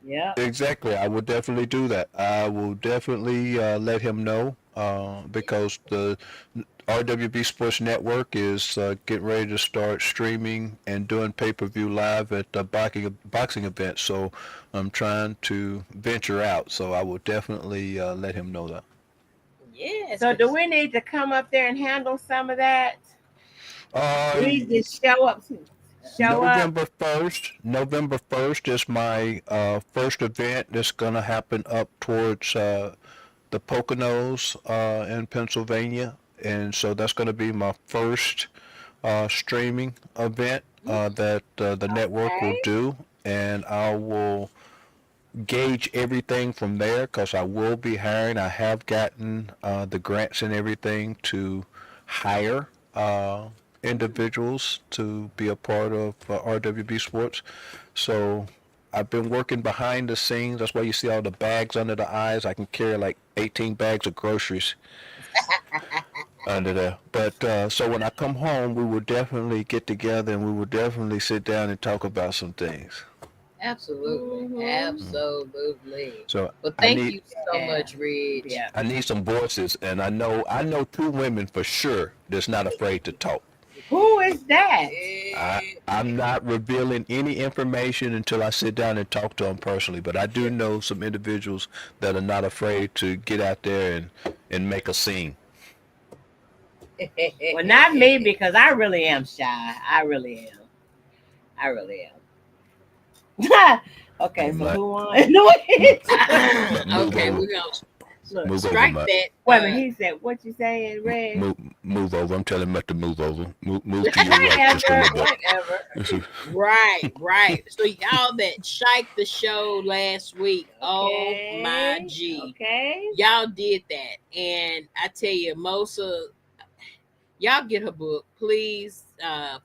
yeah. Exactly, I will definitely do that. I will definitely let him know because the RWB Sports Network is getting ready to start streaming and doing pay-per-view live at the boxing event. So I'm trying to venture out. So I will definitely let him know that. Yes, So, do because we need to come up there and handle some of that? Uh, We just show up. Show up. November 1st is my first event that's gonna happen up towards the Poconos in Pennsylvania, and so that's going to be my first streaming event that the network will Okay. do, and I will gauge everything from there because I will be hiring. I have gotten the grants and everything to hire individuals to be a part of RWB Sports. So I've been working behind the scenes. That's why you see all the bags under the eyes. I can carry like 18 bags of groceries under there. But so when I come home, we will definitely get together and we will definitely sit down and talk about some things. absolutely, Mm-hmm. Mm. absolutely. So Well, I thank need you so Yeah. much, Rich. Yeah. I need some voices, and I know two women for sure that's not afraid to talk. Who is that? I'm not revealing any information until I sit down and talk to them personally, but I do know some individuals that are not afraid to get out there and make a scene. Well, not me because I really am shy. I really am. I really am. Okay, I'm so like, who won? No, wait move Okay, over, we're gonna Look, move over, strike Matt. that. wait a minute. He said, "What you saying, Red?" Move over. I'm telling Matt to move over. Move to your right just a Whatever, little bit. whatever. Right, right. So y'all that shiked the show last week, oh my Okay, G, okay. y'all did that, and I tell you, most of y'all get her book, please.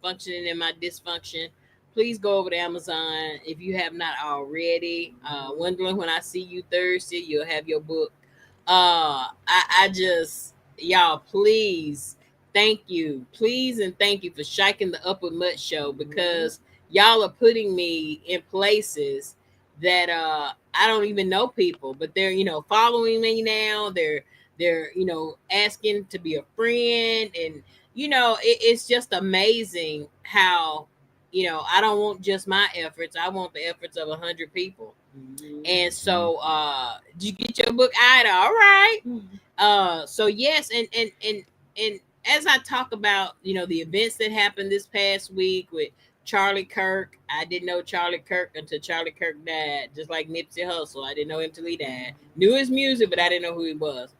Functioning in my dysfunction. Please go over to Amazon if you have not already. Wondering when I see you Thursday, you'll have your book. I just y'all please, thank you, please and thank you for shiking the Upward Mutt show Mhm. because y'all are putting me in places that I don't even know people, but they're following me now. They're asking to be a friend, and it's just amazing how I don't want just my efforts. I want the efforts of 100 people. Mhm. And Mm. so did you get your book, Ida? All right. Mhm. So yes, and as I talk about the events that happened this past week with Charlie Kirk, I didn't know Charlie Kirk until Charlie Kirk died, just like Nipsey Hussle. I didn't know him till he died. Knew his music, but I didn't know who he was.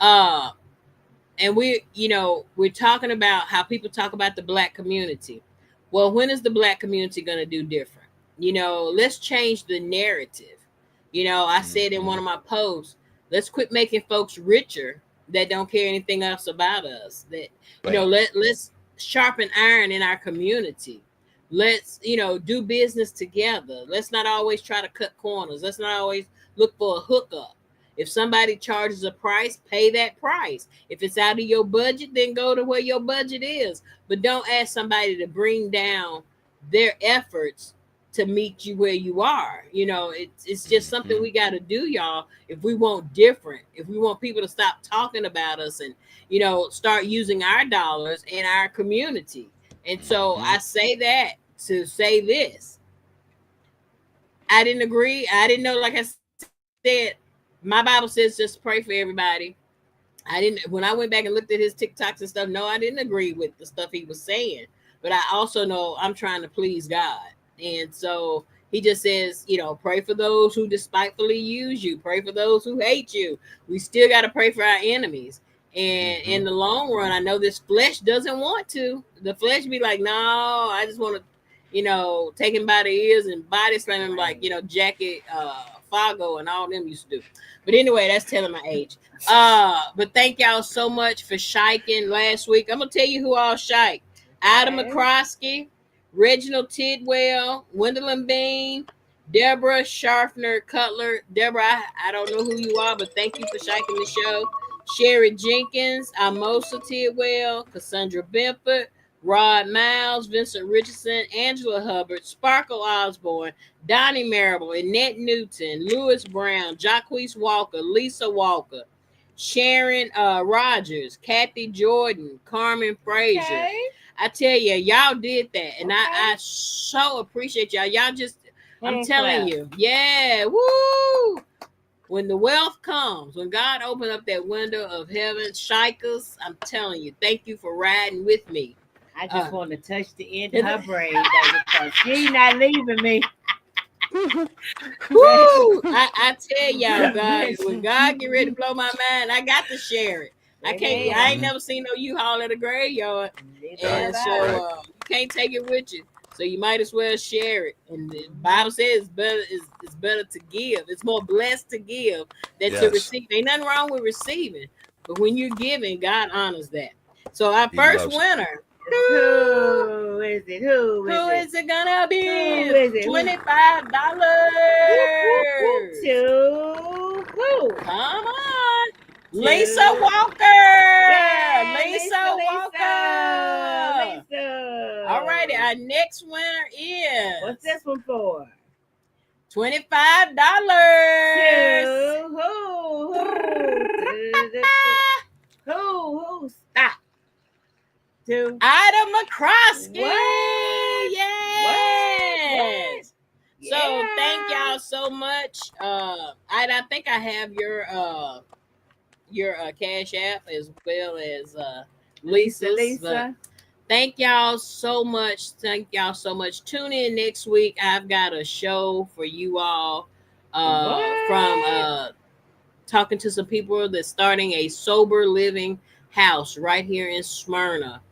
uh and we're talking about how people talk about the black community. Well, when is the black community going to do different? Let's change the narrative. I said in one of my posts, let's quit making folks richer that don't care anything else about us. That Right. let's sharpen iron in our community. Let's do business together. Let's not always try to cut corners. Let's not always look for a hookup. If somebody charges a price, pay that price. If it's out of your budget, then go to where your budget is. But don't ask somebody to bring down their efforts to meet you where you are. It's just something we got to do, y'all. If we want different, if we want people to stop talking about us and start using our dollars in our community. And so I say that to say this. I didn't agree. I didn't know, like I said, my Bible says just pray for everybody. I didn't, when I went back and looked at his TikToks and stuff, no, I didn't agree with the stuff he was saying. But I also know I'm trying to please God. And so he just says, pray for those who despitefully use you, pray for those who hate you. We still got to pray for our enemies. And in the long run, I know this flesh doesn't want to. The flesh be like, no, I just want to, take him by the ears and body slam him like, Jackie Fargo and all them used to do. But anyway, that's telling my age. But thank y'all so much for shiking last week. I'm gonna tell you who all shike. Adam McCroskey, Reginald Tidwell, Gwendolyn Bean, Deborah Sharfner Cutler. Deborah, I don't know who you are, but thank you for shiking the show. Sherry Jenkins, Imosa Tidwell, Cassandra Benford, Rod Miles, Vincent Richardson, Angela Hubbard, Sparkle Osborne, Donnie Marable, Annette Newton, Lewis Brown, Jacquees Walker, Lisa Walker, Sharon Rogers, Kathy Jordan, Carmen Frazier. Okay. I tell you, y'all did that. And I so appreciate y'all. Y'all just, I'm telling you, yeah, woo. When the wealth comes, when God opened up that window of heaven, shikers, I'm telling you, thank you for riding with me. I just want to touch the end of her braid, baby, because she's not leaving me. Woo! I tell y'all, God, when God get ready to blow my mind, I got to share it. I ain't never seen no U-Haul at a graveyard, and so you can't take it with you. So you might as well share it. And the Bible says it's better to give. It's more blessed to give than to receive. Ain't nothing wrong with receiving, but when you're giving, God honors that. So our first winner. Who is it? Who is it gonna be? Who is it? $25. Who? Come on. Lisa Walker. Lisa Walker. Lisa. All righty. Our next winner is. What's this one for? $25. Who? Stop. To Ida McCroskey. What? Yes. What? So thank y'all so much. Ida, I think I have your Cash App as well as Lisa's. Lisa. Thank y'all so much. Thank y'all so much. Tune in next week. I've got a show for you all from talking to some people that's starting a sober living house right here in Smyrna.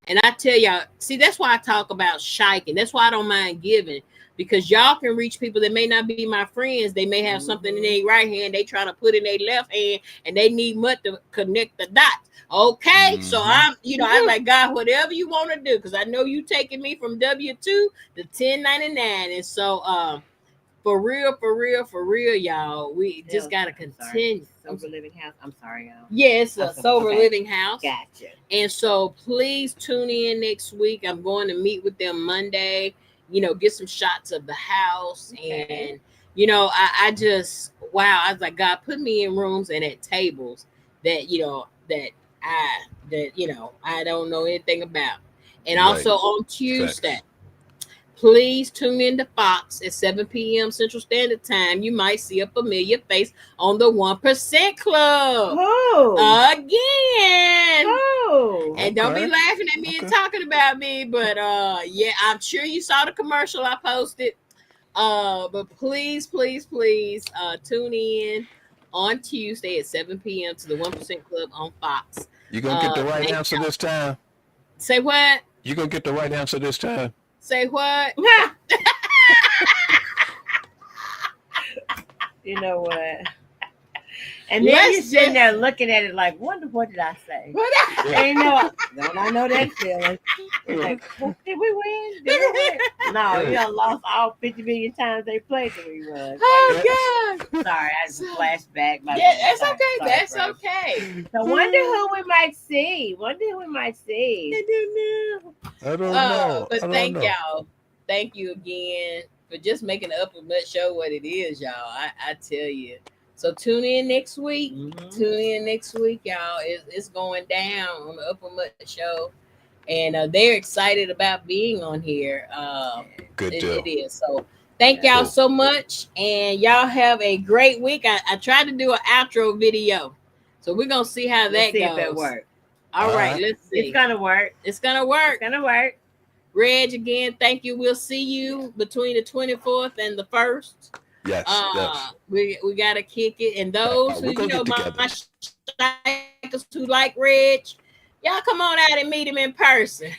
And I tell y'all, see, that's why I talk about shiking. That's why I don't mind giving, because y'all can reach people that may not be my friends. They may have something in their right hand they try to put in their left hand, and they need mud to connect the dots. Okay, so I'm like, God, whatever you want to do, because I know you taking me from W-2 to 1099, and so for real, y'all, we just gotta continue. Sober living house. I'm sorry, y'all. Yes, a sober living house. Gotcha. And so please tune in next week. I'm going to meet with them Monday. Get some shots of the house, and I just I was like, God, put me in rooms and at tables that I don't know anything about. And also on Tuesday, please tune in to Fox at 7 p.m. Central Standard Time. You might see a familiar face on the 1% Club. Again. And don't be laughing at me and talking about me. But I'm sure you saw the commercial I posted. But please tune in on Tuesday at 7 p.m. to the 1% Club on Fox. You gonna get the right answer this time? Say what? You gonna get the right answer this time? Say what? You know what? And then you're sitting there looking at it like, wonder what did I say? And don't I know that feeling? Like, well, did we win? Did we win? No, you done lost all 50 million times they played the rerun. Oh God! Sorry, I just flashed back. Yeah, that's okay. That's okay. So wonder who we might see. I don't know. But thank y'all. Thank you again for just making the Upper Mutt Show what it is, y'all. I tell you. So tune in next week. Tune in next week, y'all. It's going down on the Upper Mutt Show, and they're excited about being on here. Good deal. It is. So thank y'all so much, and y'all have a great week. I tried to do an outro video, so we're gonna see how that goes. If it works. All right, let's see. It's gonna work. It's gonna work. It's gonna work. Reg, again, thank you. We'll see you between the 24th and the 1st. Yes, yes. We gotta kick it. And those who my strikers who like Reg, y'all come on out and meet him in person.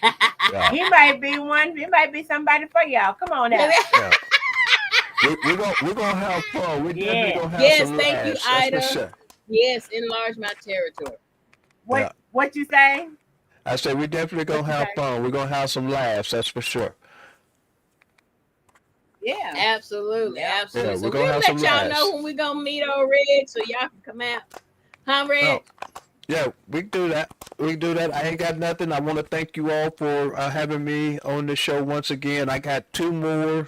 He might be one. He might be somebody for y'all. Come on out. We're gonna have fun. We're definitely gonna have some thank laughs, you, Ida. sure. Yes, enlarge my territory. What you say? I said we're definitely gonna have fun. We're gonna have some laughs, that's for sure. Yeah, absolutely. Yeah, So we'll let y'all know when we're gonna meet on Red, so y'all can come out. Huh, Red? Yeah, we can do that. I ain't got nothing. I want to thank you all for having me on the show once again. I got 2 more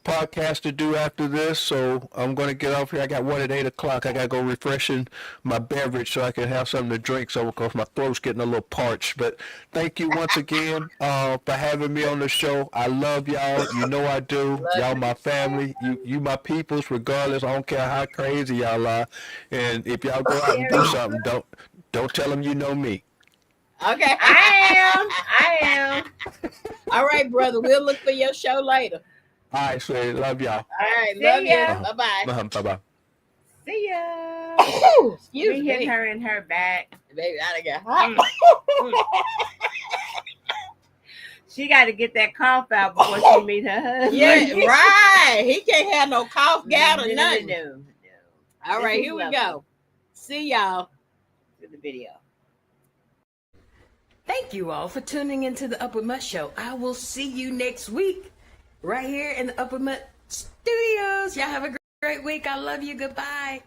podcast to do after this, so I'm going to get off here. I got one at 8 o'clock. I got to go refreshing my beverage so I can have something to drink, so because my throat's getting a little parched. But thank you once again for having me on the show. I love y'all. You know I do. Y'all my family. You my peoples, regardless. I don't care how crazy y'all are. And if y'all go out and do something, don't tell them you know me. Okay. I am. All right, brother. We'll look for your show later. All right, sweetie. Love y'all. All right, love you. Bye-bye. Bye-bye. See ya. Excuse me. Hit her in her back. Baby, I got hot. She got to get that cough out before she meet her husband. Yeah, right. He can't have no cough gout or nothing. No. All right, here we go. See y'all. To the video. Thank you all for tuning into the Upper Mutt Show. I will see you next week right here in the Upper Mutt Studios. Y'all have a great week. I love you. Goodbye.